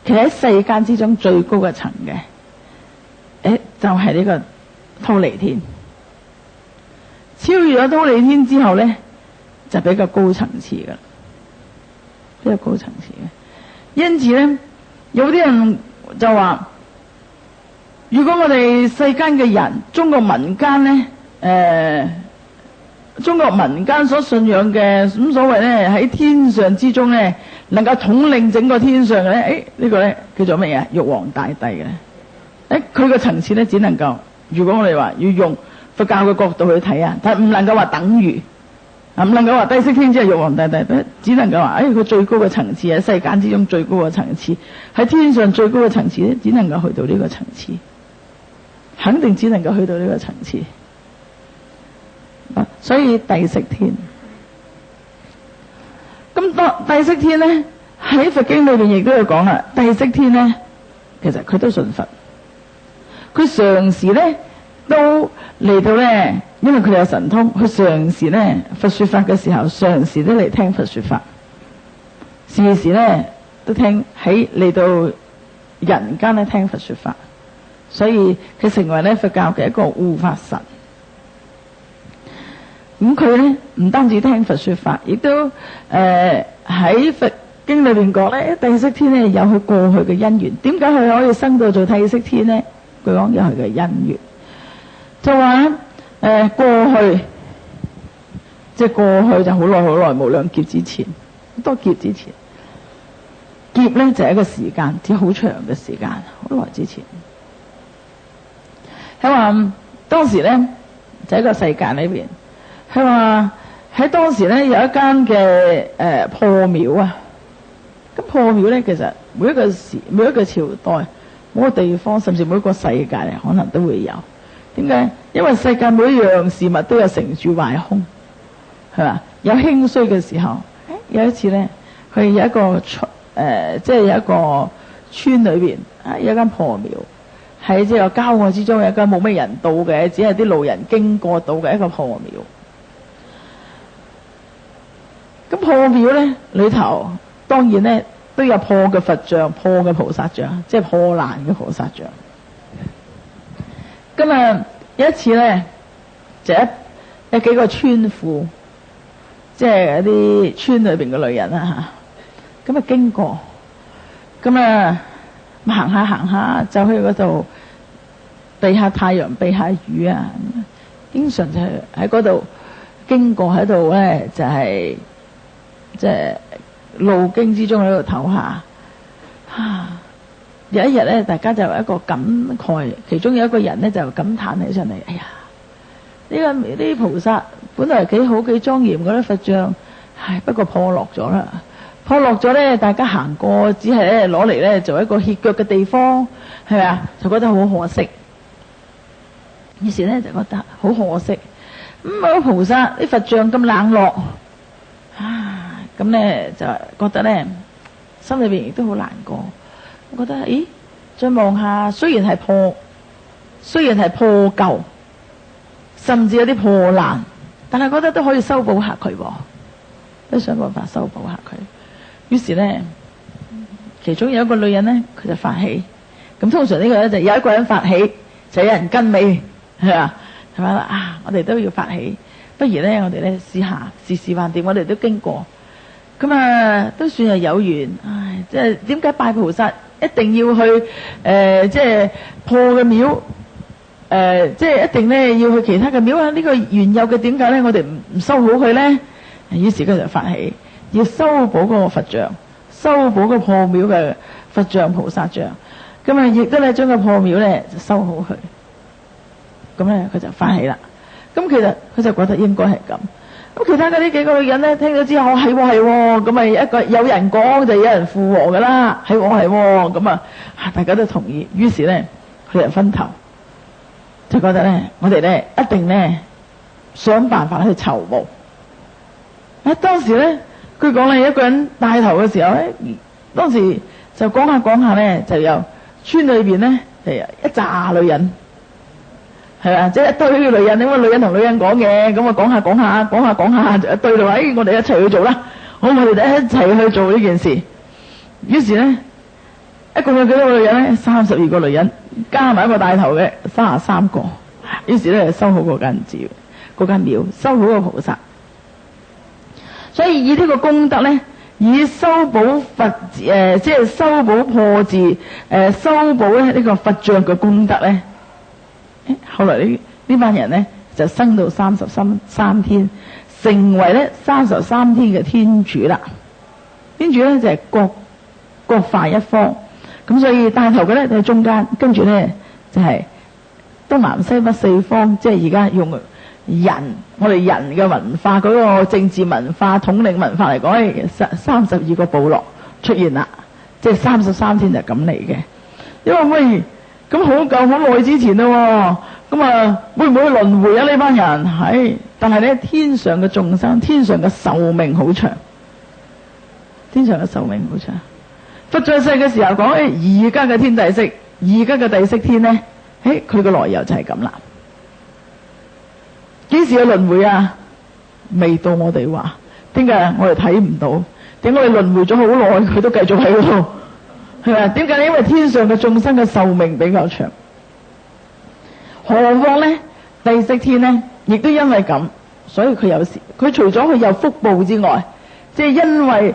Speaker 1: 其實喺世間之中最高嘅層嘅，就係呢個忉利天。超越咗忉利天之後咧，就比較高層次噶啦，比較高層次嘅。因此咧，有啲人就話，如果我哋世間嘅人，中國民間咧，中國民間所信仰嘅咁所謂咧，喺天上之中咧，能夠統領整個天上嘅咧，呢個咧叫做乜嘢？玉皇大帝嘅咧，佢個層次咧只能夠，如果我哋話要用佛教嘅角度去睇啊，但係唔能夠話等於。唔能夠話帝釋天即係玉皇大帝，只能夠話，佢最高嘅層次喺世間之中最高嘅層次，喺天上最高嘅層次咧，只能夠去到呢個層次，肯定只能夠去到呢個層次。所以帝釋天，咁當帝釋天咧喺佛經裏邊亦都有講啦，帝釋天咧其實佢都信佛，佢常時咧都嚟到咧。因為佢有神通，佢常時咧佛說法嘅時候，常時都嚟聽佛說法，時時咧都聽喺嚟到人間咧聽佛說法，所以佢成為咧佛教嘅一個護法神。咁佢咧唔單止聽佛說法，亦都喺佛經裏邊講咧，帝釋天咧有佢過去嘅因緣。點解佢可以升到做帝釋天咧？佢講有佢嘅因緣，就話。過去即係過去就好耐無量劫之前，好多劫之前，劫咧就係一個時間，只好長嘅時間，好耐之前。佢話當時咧就喺個世界裏邊，佢話喺當時咧有一間嘅破廟啊。咁破廟咧，其實每一個朝代、每個地方，甚至每一個世界可能都會有。點解？因為世界每一樣事物都有成住壞空，係嘛？有興衰嘅時候。有一次咧，佢有一個即係有一個村裏邊有一間破廟，喺即係郊外之中有一間冇咩人到嘅，只係啲路人經過到嘅一個破廟。咁破廟咧裏頭，當然咧都有破嘅佛像、破嘅菩薩像，即係破爛嘅菩薩像。咁啊有一次咧，就有幾個村婦，即係一啲村裏邊嘅女人啦嚇，咁啊經過，咁啊行下行下，走去嗰度避下太陽、避下雨啊，經常就係喺嗰度經過喺度咧，就係即係路經之中喺度唞下。有一日咧，大家就有一個感慨，其中有一個人咧就感嘆起上嚟，哎呀！呢啲菩薩本來幾好幾莊嚴嗰啲佛像，不過破落咗啦。破落咗咧，大家行過只係咧攞嚟咧做一個歇腳嘅地方，係咪啊？就覺得好可惜。於是咧就覺得好可惜。咁菩薩啲佛像咁冷落，咁咧就覺得咧心裏邊亦都好難過。我覺得咦，再望下，雖然係破舊，甚至有啲破爛，但係覺得都可以修補下佢，都想辦法修補下佢。於是咧，其中有一個女人咧，佢就發起。咁通常呢個咧就有一個人發起，就有人跟尾，係嘛？係咪啊？我哋都要發起，不如咧我哋咧試下，試橫掂，我哋都經過，咁啊都算係有緣。即係點解拜菩薩一定要去即係破嘅廟？即係一定咧要去其他嘅廟啊！呢個原有嘅點解咧？我哋唔修好佢咧？於是佢就發起要修補嗰個佛像，修補個破廟嘅佛像、菩薩像。咁啊，亦都咧將個破廟咧就修好佢。咁咧佢就發起啦。咁其實佢就覺得應該係咁。咁其他嗰啲幾個女人咧聽咗之後，係喎，咁咪一個有人講就有人附和噶啦，係喎，咁啊大家都同意。於是咧佢哋分頭。就覺得咧，我哋咧一定咧想辦法去籌募。當時咧，佢講咧一個人帶頭嘅時候咧，當時就講下咧，就有村裏邊咧係一紮女人，係嘛，即係一堆女人，因為女人同女人講嘅，咁啊講下就一堆咯，我哋一齊去做啦，我哋一齊去做呢件事。於是咧，一共有幾多個女人咧？32個女人。加埋一個帶頭嘅33個，於是咧就修好嗰間廟，修好個菩薩。所以以呢個功德咧，以修補佛即係修補破字修補咧呢個佛像嘅功德咧。後來呢班人咧就升到33天，成為咧33天嘅天主啦。天主咧就係各化一方。咁所以帶頭嘅咧就喺中間，跟住咧就係東南西北四方，即係而家用我哋人嘅文化嗰個政治文化、統領文化嚟講，32個部落出現啦，即係33天就咁嚟嘅。因為喂，咁好舊好耐之前咯，咁啊會唔會輪迴啊呢班人？係，但係咧天上嘅眾生，天上嘅壽命好長，天上嘅壽命好長。佛在世嘅時候講，而家嘅天地釋，而家嘅地釋天咧，佢個來由就係咁啦。幾時有輪迴啊？未到我哋話，點解我哋睇唔到？點解我哋輪迴咗好耐，佢都繼續喺嗰度？係咪？點解？因為天上嘅眾生嘅壽命比較長。何況咧，地釋天咧，亦都因為咁，所以佢有時，佢除咗佢有福報之外，即係因為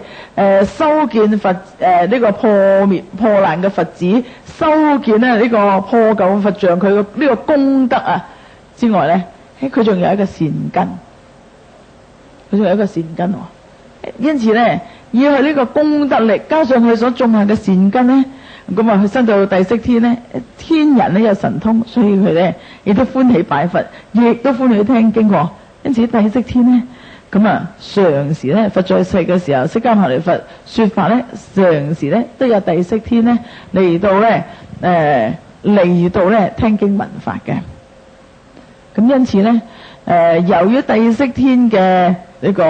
Speaker 1: 修建佛呢個破爛嘅佛寺，修建咧呢個破舊佛像，佢嘅呢個功德啊之外咧，佢仲有一個善根，因此咧，以佢呢個功德力加上佢所種下嘅善根咧，咁啊，佢升到第色天咧，天人咧有神通，所以佢咧亦都歡喜拜佛，亦都歡喜聽經喎。因此第色天咧，咁啊常時咧佛在世嘅時候，釋迦牟尼佛說法咧，常時咧都有第色天咧嚟到咧聽經聞法嘅。咁因此咧，由於第色天嘅呢個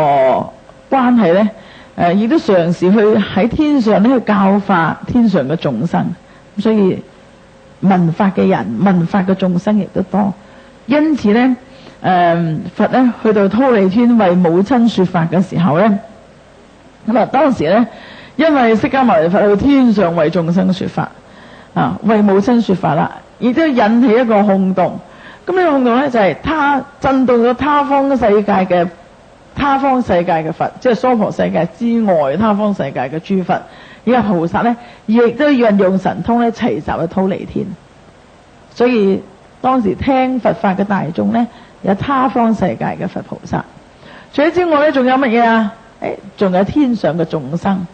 Speaker 1: 關係咧，亦都嘗試去喺天上咧去教化天上嘅眾生，所以聞法嘅人、聞法嘅眾生亦都多。因此咧，佛咧去到忉利天為母親說法嘅時候咧，咁啊當時咧，因為釋迦牟尼佛去天上為眾生說法，為母親說法啦，亦都引起一個轟動。咁呢個轟動咧就係震動咗他方世界嘅佛，即係娑婆世界之外他方世界嘅諸佛，而家菩薩咧亦都運用神通咧齊集去忉利天。所以當時聽佛法嘅大眾咧，有他方世界嘅佛菩薩。除此之外咧，仲有乜嘢啊？仲有天上嘅眾生，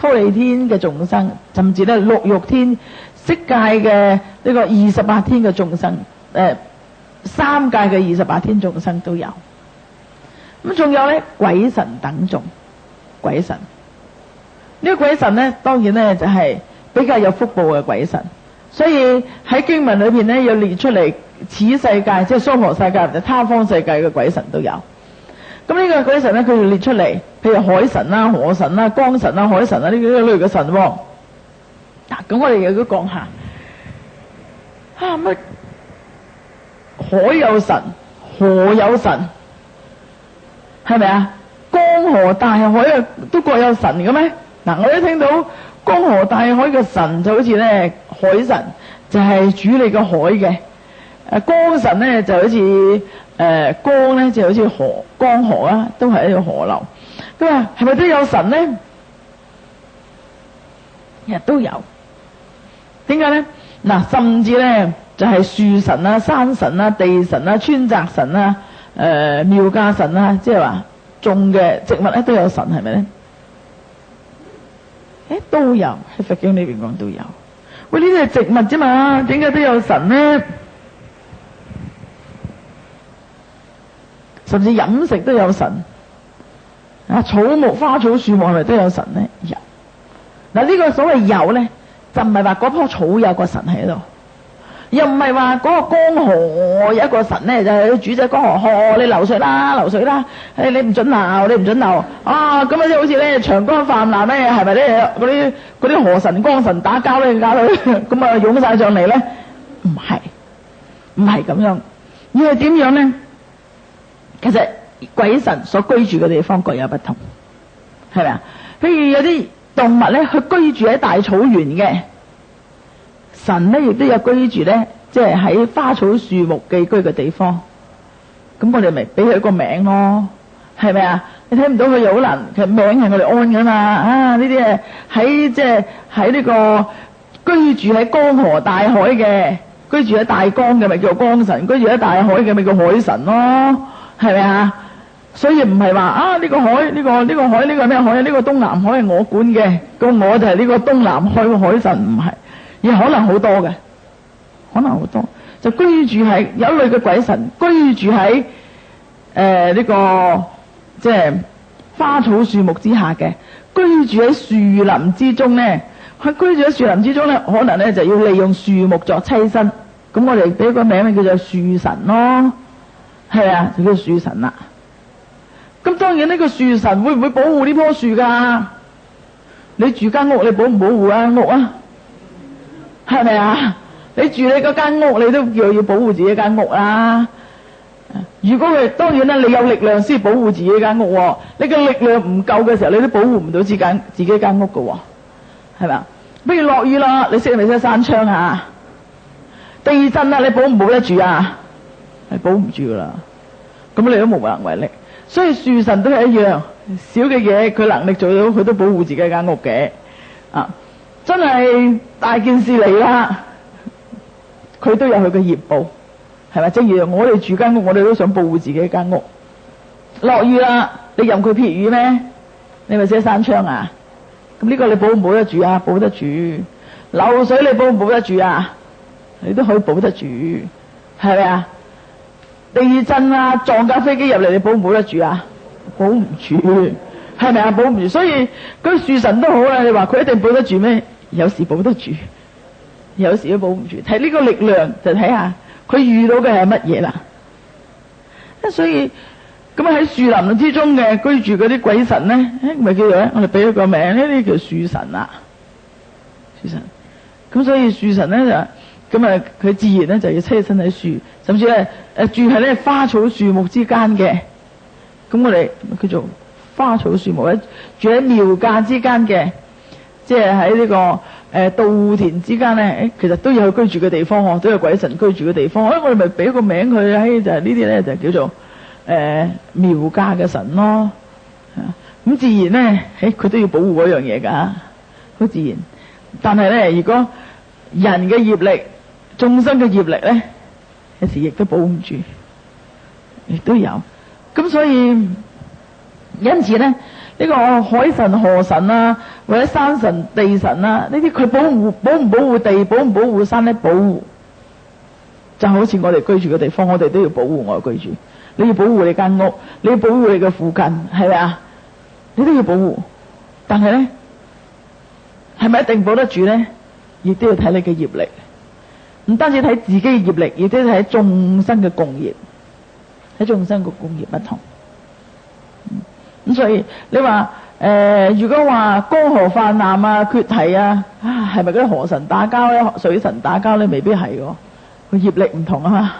Speaker 1: 忉利天嘅眾生，甚至咧六欲天、色界嘅呢個28天嘅眾生，三界嘅28天眾生都有。咁仲有咧鬼神等眾，鬼神呢個鬼神咧，當然咧就係比較有福報嘅鬼神，所以喺經文裏邊咧有列出嚟，此世界即係娑婆世界或者他方世界嘅鬼神都有。咁呢個鬼神咧，佢列出嚟，譬如海神啦、河神啦、江神啦、海神啦呢啲類嘅神。嗱，咁我哋又要講下乜海有神，河有神，係咪啊？江河大海都各有神嘅咩？嗱，我一聽到江河大海嘅神就好似咧海神，就係主理個海嘅。江神咧就好似江咧就好似江河啦，都係一條河流。咁啊，係咪都有神咧？其實都有。點解咧？嗱，甚至咧就係樹神啦、山神啦、地神啦、川澤神啦、廟價神啦，即係話種嘅植物咧都有神，係咪咧？都有，喺佛經裏邊講都有。喂，呢啲係植物啫嘛，點解都有神咧？甚至飲食都有神。草木花草樹木係咪都有神咧？有。嗱，呢個所謂有咧，就唔係話嗰棵草有個神喺度，又唔係話嗰個江河有一個神咧，就係主宰江河，你流水啦，流水啦，你唔准流，你唔准流啊！咁啊，即係好似咧長江泛濫咧，係咪咧嗰啲河神江神打交咧，搞到咁啊湧晒上嚟咧？唔係咁樣，而係點樣咧？其實鬼神所居住嘅地方各有不同，係咪啊？譬如有啲動物咧，佢居住喺大草原嘅，神咧亦都有居住咧，即係喺花草樹木寄居嘅地方。咁我哋咪俾佢一個名咯，係咪啊？你睇唔到佢又好難，其實名係我哋安噶嘛。啊，呢啲係喺即係喺呢個居住喺江河大海嘅，居住喺大江嘅咪叫江神，居住喺大海嘅咪叫海神咯，係咪啊？所以唔係話呢個海呢個海呢個咩海啊？呢個東南海係我管嘅，咁我就係呢個東南海嘅海神，唔係，而可能好多嘅，可能好多就居住喺有一類嘅鬼神居住喺呢個即係花草樹木之下嘅，居住喺樹林之中咧，佢居住喺樹林之中咧，可能咧就要利用樹木作棲身，咁我哋俾個名叫做樹神咯，係啊，就叫樹神啦。咁當然呢個樹神會唔會保護呢棵樹噶？你住間屋，你保唔保護間屋啊？係咪啊？你住你嗰間屋，你都要保護自己間屋啦。如果佢當然啦，你有力量先保護自己間屋，你嘅力量唔夠嘅時候，你都保護唔到自己間屋噶，係咪啊？不如落雨啦，你識唔識閂窗啊？地震啦，你保唔保得住啊？係保唔住噶啦，咁你都無能為力。所以樹神都係一樣，小嘅嘢佢能力做到，佢都保護自己間屋嘅。真係大件事嚟啦，佢都有佢嘅業報，係咪？正如我哋住間屋，我哋都想保護自己間屋。落雨啦，你任佢撇雨咩？你咪寫閂窗啊？咁呢個你保唔保得住啊？保得住。漏水你保唔保得住啊？你都可以保得住，係咪啊？地震啊，撞架飛機入嚟，你保唔保得住啊？保唔住，係咪啊？保唔住，所以嗰啲樹神都好啦。你話佢一定保得住咩？有時保得住，有時都保唔住。睇呢個力量就睇下佢遇到嘅係乜嘢啦。所以咁喺樹林之中嘅居住嗰啲鬼神咧，咪叫做我哋俾咗個名，呢啲叫樹神啊。樹神，咁所以樹神咧就咁啊，佢自然咧就要棲身喺樹，甚至咧住喺咧花草樹木之間嘅。咁我哋叫做花草樹木咧，住喺苗架之間嘅，即係喺呢個稻田之間咧，其實都有居住嘅地方喎，都有鬼神居住嘅地方。我哋咪俾個名佢，就係呢啲咧就叫做苗架嘅神咯。咁自然咧，佢都要保護嗰樣嘢㗎，好自然。但係咧，如果人嘅業力、眾生嘅業力咧，有時亦都保唔住，亦都有。咁所以因此咧，呢個海神、河神啊，或者山神、地神啊，呢啲佢保唔保護地、保唔保護山咧？保護，就好似我哋居住嘅地方，我哋都要保護我哋居住。你要保護你間屋，你要保護你嘅附近，係咪啊？你都要保護。但係咧，係咪一定保得住咧？亦都要睇你嘅業力，唔單止睇自己嘅業力，亦都要睇眾生嘅共業。喺眾生嘅共業不同。咁所以你話如果話江河泛濫啊、決堤啊，係咪嗰啲河神打交咧、水神打交咧？未必係喎，佢業力唔同啊嘛。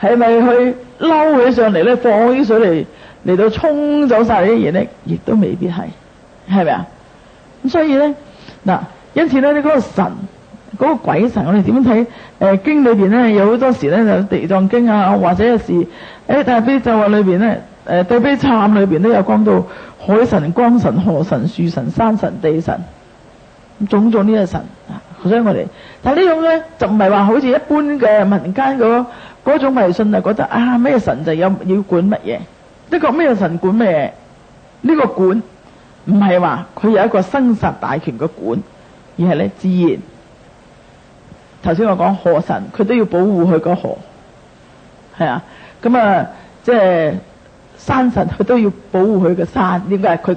Speaker 1: 係咪去嬲起上嚟咧，放啲水嚟到沖走晒啲嘢咧？亦都未必係，係咪啊？咁所以咧嗱，因此咧，你嗰個神、嗰個鬼神，我哋點樣睇？經裏邊咧有好多時咧就地藏經啊，或者有時大悲咒啊裏邊咧，大悲懺裏邊都有講到海神、光神、河神、樹神、山神、地神，種種呢個神啊。所以我哋，但係呢種咧就唔係話好似一般嘅民間嗰種迷信啊，覺得啊咩神就要管乜嘢？呢個咩神管咩嘢？呢個管唔係話佢有一個生殺大權嘅管，而係咧自然。頭先我講河神，佢都要保護佢個河，係啊。咁啊，即係山神，佢都要保護佢個山。點解？佢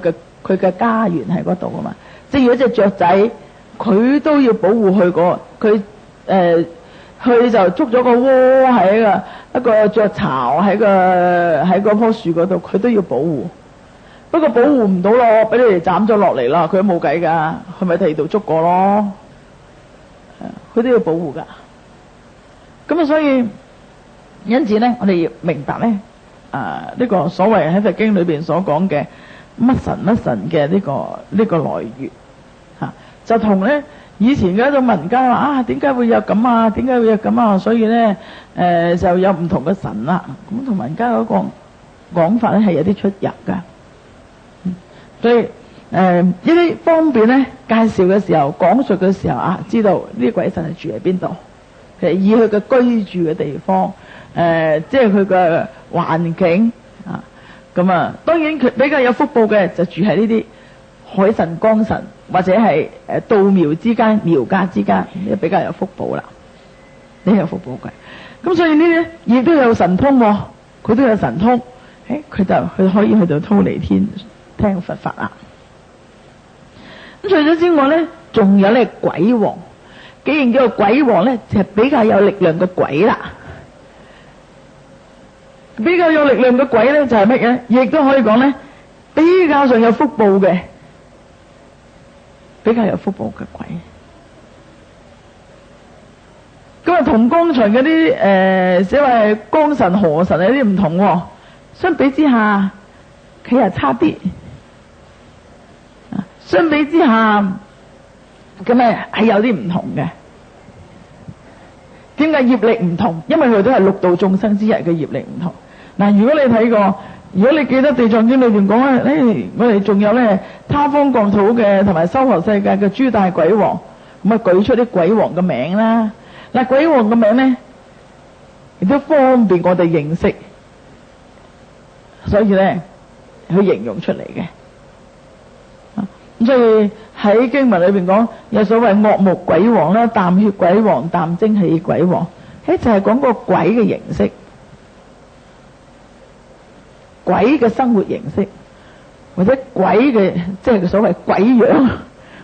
Speaker 1: 嘅家園喺嗰度啊嘛。即係如果隻雀仔，佢都要保護佢佢就捉咗個窩喺一個雀巢喺嗰棵樹嗰度，佢都要保護。不過保護唔到咯，俾你哋斬咗落嚟啦，佢都冇計噶，佢咪第二度捉過咯。佢都要保護噶。咁啊，所以因此咧，我哋要明白咧，呢個所謂喺佛經裏邊所講嘅乜神乜神嘅呢個來源就同咧以前嘅一種民間話點解會有咁啊？點解會有咁啊？所以咧就有唔同嘅神啦。咁同民間嗰個講法咧係有啲出入噶。所以呢啲方便咧介紹嘅時候、講述嘅時候知道呢啲鬼神係住喺邊度，其實以佢嘅居住嘅地方，即係佢嘅環境咁當然佢比較有福報嘅就住喺呢啲海神、光神或者係道苗之間、苗家之間，比較有福報啦。呢有福報嘅，咁所以呢啲亦都有神通喎，佢都有神通，佢可以去到忉利天聽佛法啦。咁除咗之外咧，仲有咧鬼王。既然叫做鬼王咧，就係比較有力量嘅鬼啦。比較有力量嘅鬼咧，就係乜嘢？亦都可以講咧，比較上有福報嘅，比較有福報嘅鬼。咁同剛才嗰啲所謂光神、河神有啲唔同喎。相比之下，佢又差啲。相比之下，咁係有啲唔同嘅。點解業力唔同？因為佢都係六道眾生之一嘅業力唔同。嗱，如果你睇過，如果你記得《地藏經》裏邊講咧，我哋仲有咧他方國土嘅同埋修學世界嘅諸大鬼王，咁舉出啲鬼王嘅名啦。嗱，鬼王嘅名咧，亦都方便我哋認識，所以咧，佢形容出嚟嘅。咁所以喺經文裏邊講有所謂惡目鬼王啦、淡血鬼王、淡精氣鬼王，就係講個鬼嘅形式，鬼嘅生活形式，或者鬼嘅即係所謂鬼樣。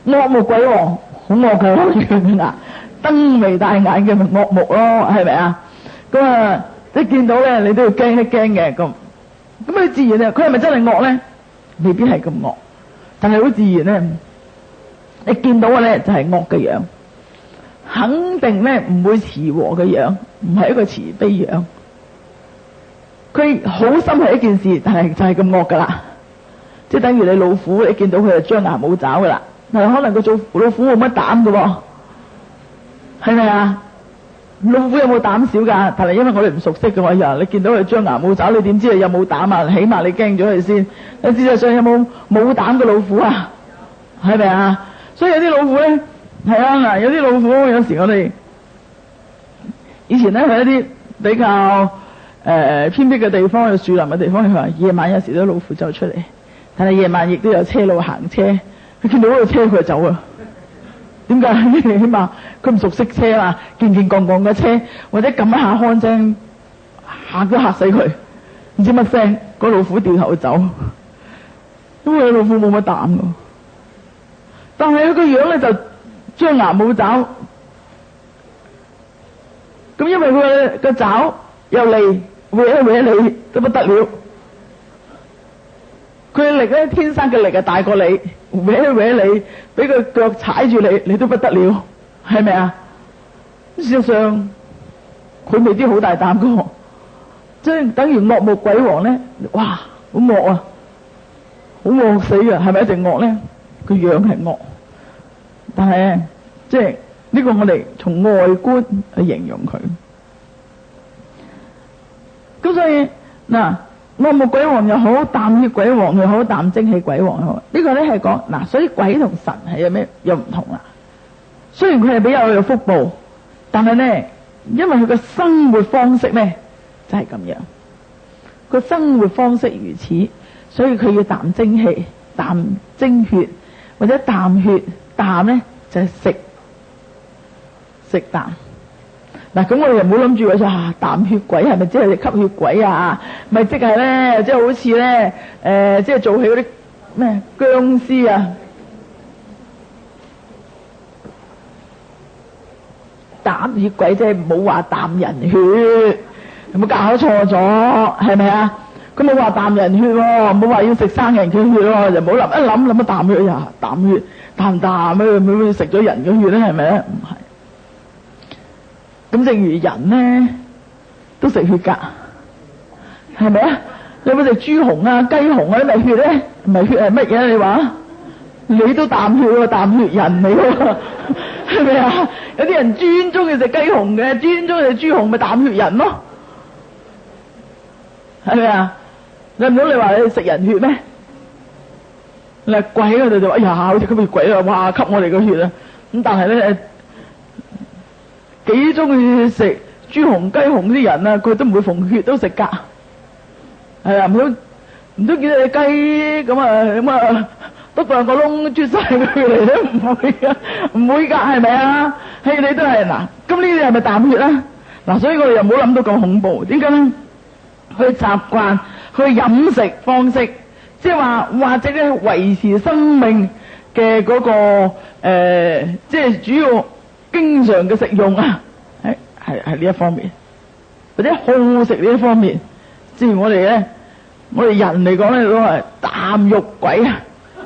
Speaker 1: 惡目鬼王好惡嘅咯，燈眉大眼嘅咪惡目咯，係咪啊？咁啊，即係見到咧，你都要驚一驚嘅咁。咁佢自然咧，佢係咪真係惡咧？未必係咁惡，但係好自然咧，你見到嘅咧就係惡嘅樣，肯定咧唔會慈和嘅樣，唔係一個慈悲樣。佢好心係一件事，但係就係咁惡噶啦，即係等於你老虎，你見到佢就張牙舞爪噶啦，但係可能佢做老虎冇乜膽噶喎，係咪啊？老虎有冇膽小噶？但係因為我哋唔熟悉嘅話，你見到佢張牙舞爪，你點知佢有冇膽啊？起碼你驚咗佢先。你事實上有冇膽嘅老虎啊？係咪啊？所以有啲老虎咧，係啊嗱，有啲老虎有時我哋以前咧去一啲比較偏僻嘅地方，有樹林嘅地方，佢話夜晚有時都老虎走出嚟，但係夜晚亦都有車路行車，佢見到嗰個車佢就走啊。點解？起碼佢唔熟悉車嘛，見槓嘅車，或者撳一下看聲，嚇都嚇死佢，唔知乜聲，個老虎掉頭走，因為老虎冇乜膽噶，但係佢個樣咧就張牙舞爪，咁因為佢個爪又利，搲你都不得了，佢嘅力咧天生嘅力係大過你，搲你，俾佢腳踩住你，你都不得了，係咪啊？事實上佢未必好大膽噶，即係等於惡目鬼王咧，哇，好惡啊，好惡死噶，係咪一隻惡咧？個樣係惡，但係即係呢個我哋從外觀去形容佢。咁所以嗱，惡目鬼王又好，淡血鬼王又好，淡精氣鬼王又好，呢個咧係講嗱，所以鬼同神係有咩又唔同啦。雖然佢係比較有福報，但係咧，因為佢嘅生活方式咧就係咁樣，個生活方式如此，所以佢要淡精氣、淡精血或者淡血。淡咧就係食淡。嗱，咁我哋又唔好諗住話啊，淡血鬼係咪即係吸血鬼啊？咪即係咧，即係好似咧，即係做起嗰啲咩僵屍啊？淡血鬼即係冇話淡人血，有冇搞錯咗？係咪啊？佢冇話淡人血喎，冇話要食生人嘅血喎，就冇諗一啖血呀，淡血淡咩？會食咗人嘅血咧？係咪咧？唔係。咁正如人咧都食血㗎，係咪啊？有冇食豬紅啊、雞紅啊啲咪血咧？唔係血係乜嘢？你話你都淡血喎，淡血人嚟喎，係咪啊？有啲人專中意食雞紅嘅，專中意食豬紅，咪淡血人咯，係咪啊？你唔通你話你食人血咩？你係鬼嗰度就哎呀，好似吸血鬼啊！哇，吸我哋個血啊！咁但係咧，幾中意食豬紅雞紅啲人啊，佢都唔會逢血都食㗎，係啊，唔通見到隻雞咁啊得兩個窿啜晒佢血嚟都唔會㗎，唔會㗎，係咪啊？係你都係嗱，咁呢啲係咪淡血啊？嗱，所以我哋又唔好諗到咁恐怖，點解咧？佢習慣佢飲食方式，即係話或者咧維持生命嘅嗰個即係主要經常嘅食用啊，係呢一方面，或者好食呢一方面。正如我哋咧，我哋人嚟講咧都係啖肉鬼啊，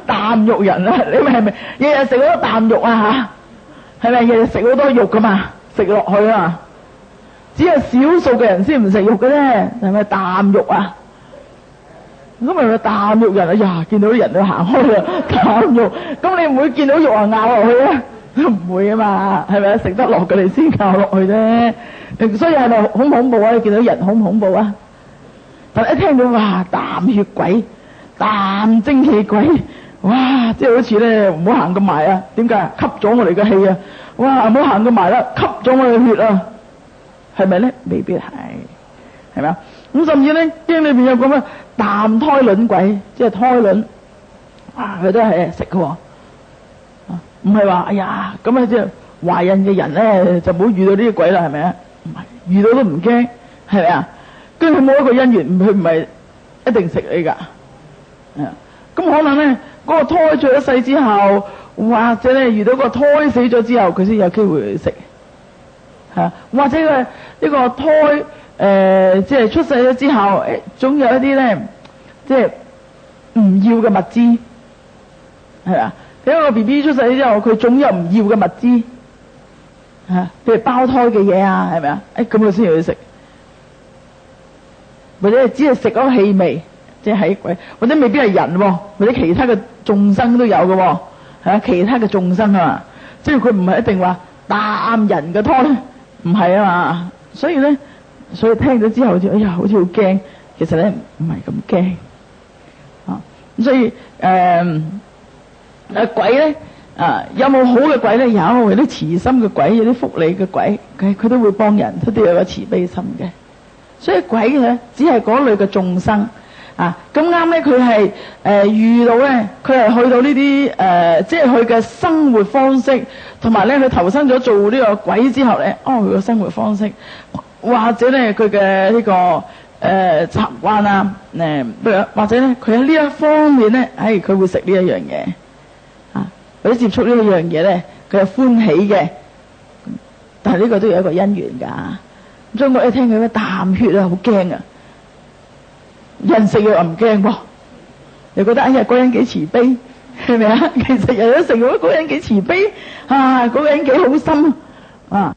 Speaker 1: 啖肉人啊，你係咪日日食好多啖肉啊吓？係咪日日食好多肉噶嘛？食落去啊，只係少數嘅人先唔食肉嘅啫，係咪啖肉啊？咁咪啖肉人啊！呀，見到啲人都行開啦，啖肉，咁你唔會見到肉啊咬落去啊？唔會啊嘛，係咪啊？食得落嘅你先咬落去啫。所以係咪好恐怖啊？你見到人恐唔恐怖啊？但係一聽到哇，淡血鬼、淡精氣鬼，哇！即係好似咧唔好行咁埋啊！點解？吸咗我哋嘅氣啊！哇！唔好行咁埋啦，吸咗我哋嘅血啊！係咪咧？未必係，係咪啊？咁甚至咧經裏邊有咁嘅淡胎卵鬼，即係胎卵，哇！佢都係食嘅喎。唔係話哎呀咁啊，即係懷孕嘅人咧就唔好遇到呢啲鬼啦，係咪啊？唔係，遇到都唔驚，係咪啊？跟住佢冇一個姻緣，佢唔係一定食你噶。咁可能咧嗰個胎出咗世之後，或者咧遇到個胎死咗之後，佢先有機會去食。或者佢呢個胎即係出世咗之後，總有一啲咧即係唔要嘅物資，係咪啊？一個 BB 出世之後，佢總有唔要嘅物資，譬如胞胎嘅嘢啊，係咪啊？咁佢先要去食，或者只係食嗰個氣味，即係喺鬼，或者未必係人喎，或者其他嘅眾生都有嘅喎，係啊，其他嘅眾生啊嘛，即係佢唔係一定話擔人嘅胎，唔係啊嘛，所以聽咗之後好似哎呀，好似好驚，其實咧唔係咁驚啊，咁所以鬼咧有冇好嘅鬼咧？有啲慈心嘅鬼，有啲福利嘅鬼，佢都會幫人，佢都有個慈悲心嘅。所以鬼咧只係嗰類嘅眾生啊。咁啱咧，佢係遇到咧，佢係去到呢啲即係佢嘅生活方式，同埋咧佢投身咗做呢個鬼之後咧，佢嘅生活方式，或者咧佢嘅呢個習慣啊，或者咧佢喺呢一方面咧，佢會食呢一樣嘢。或者接觸呢一樣嘢咧，佢係歡喜嘅，但係呢個都有一個因緣㗎。中國一聽佢嘅啖血啊，好驚啊！人食藥唔驚噃，你覺得哎呀嗰個人幾慈悲，係咪啊？其實人都食咗嗰個人幾慈悲嗰個人幾好心，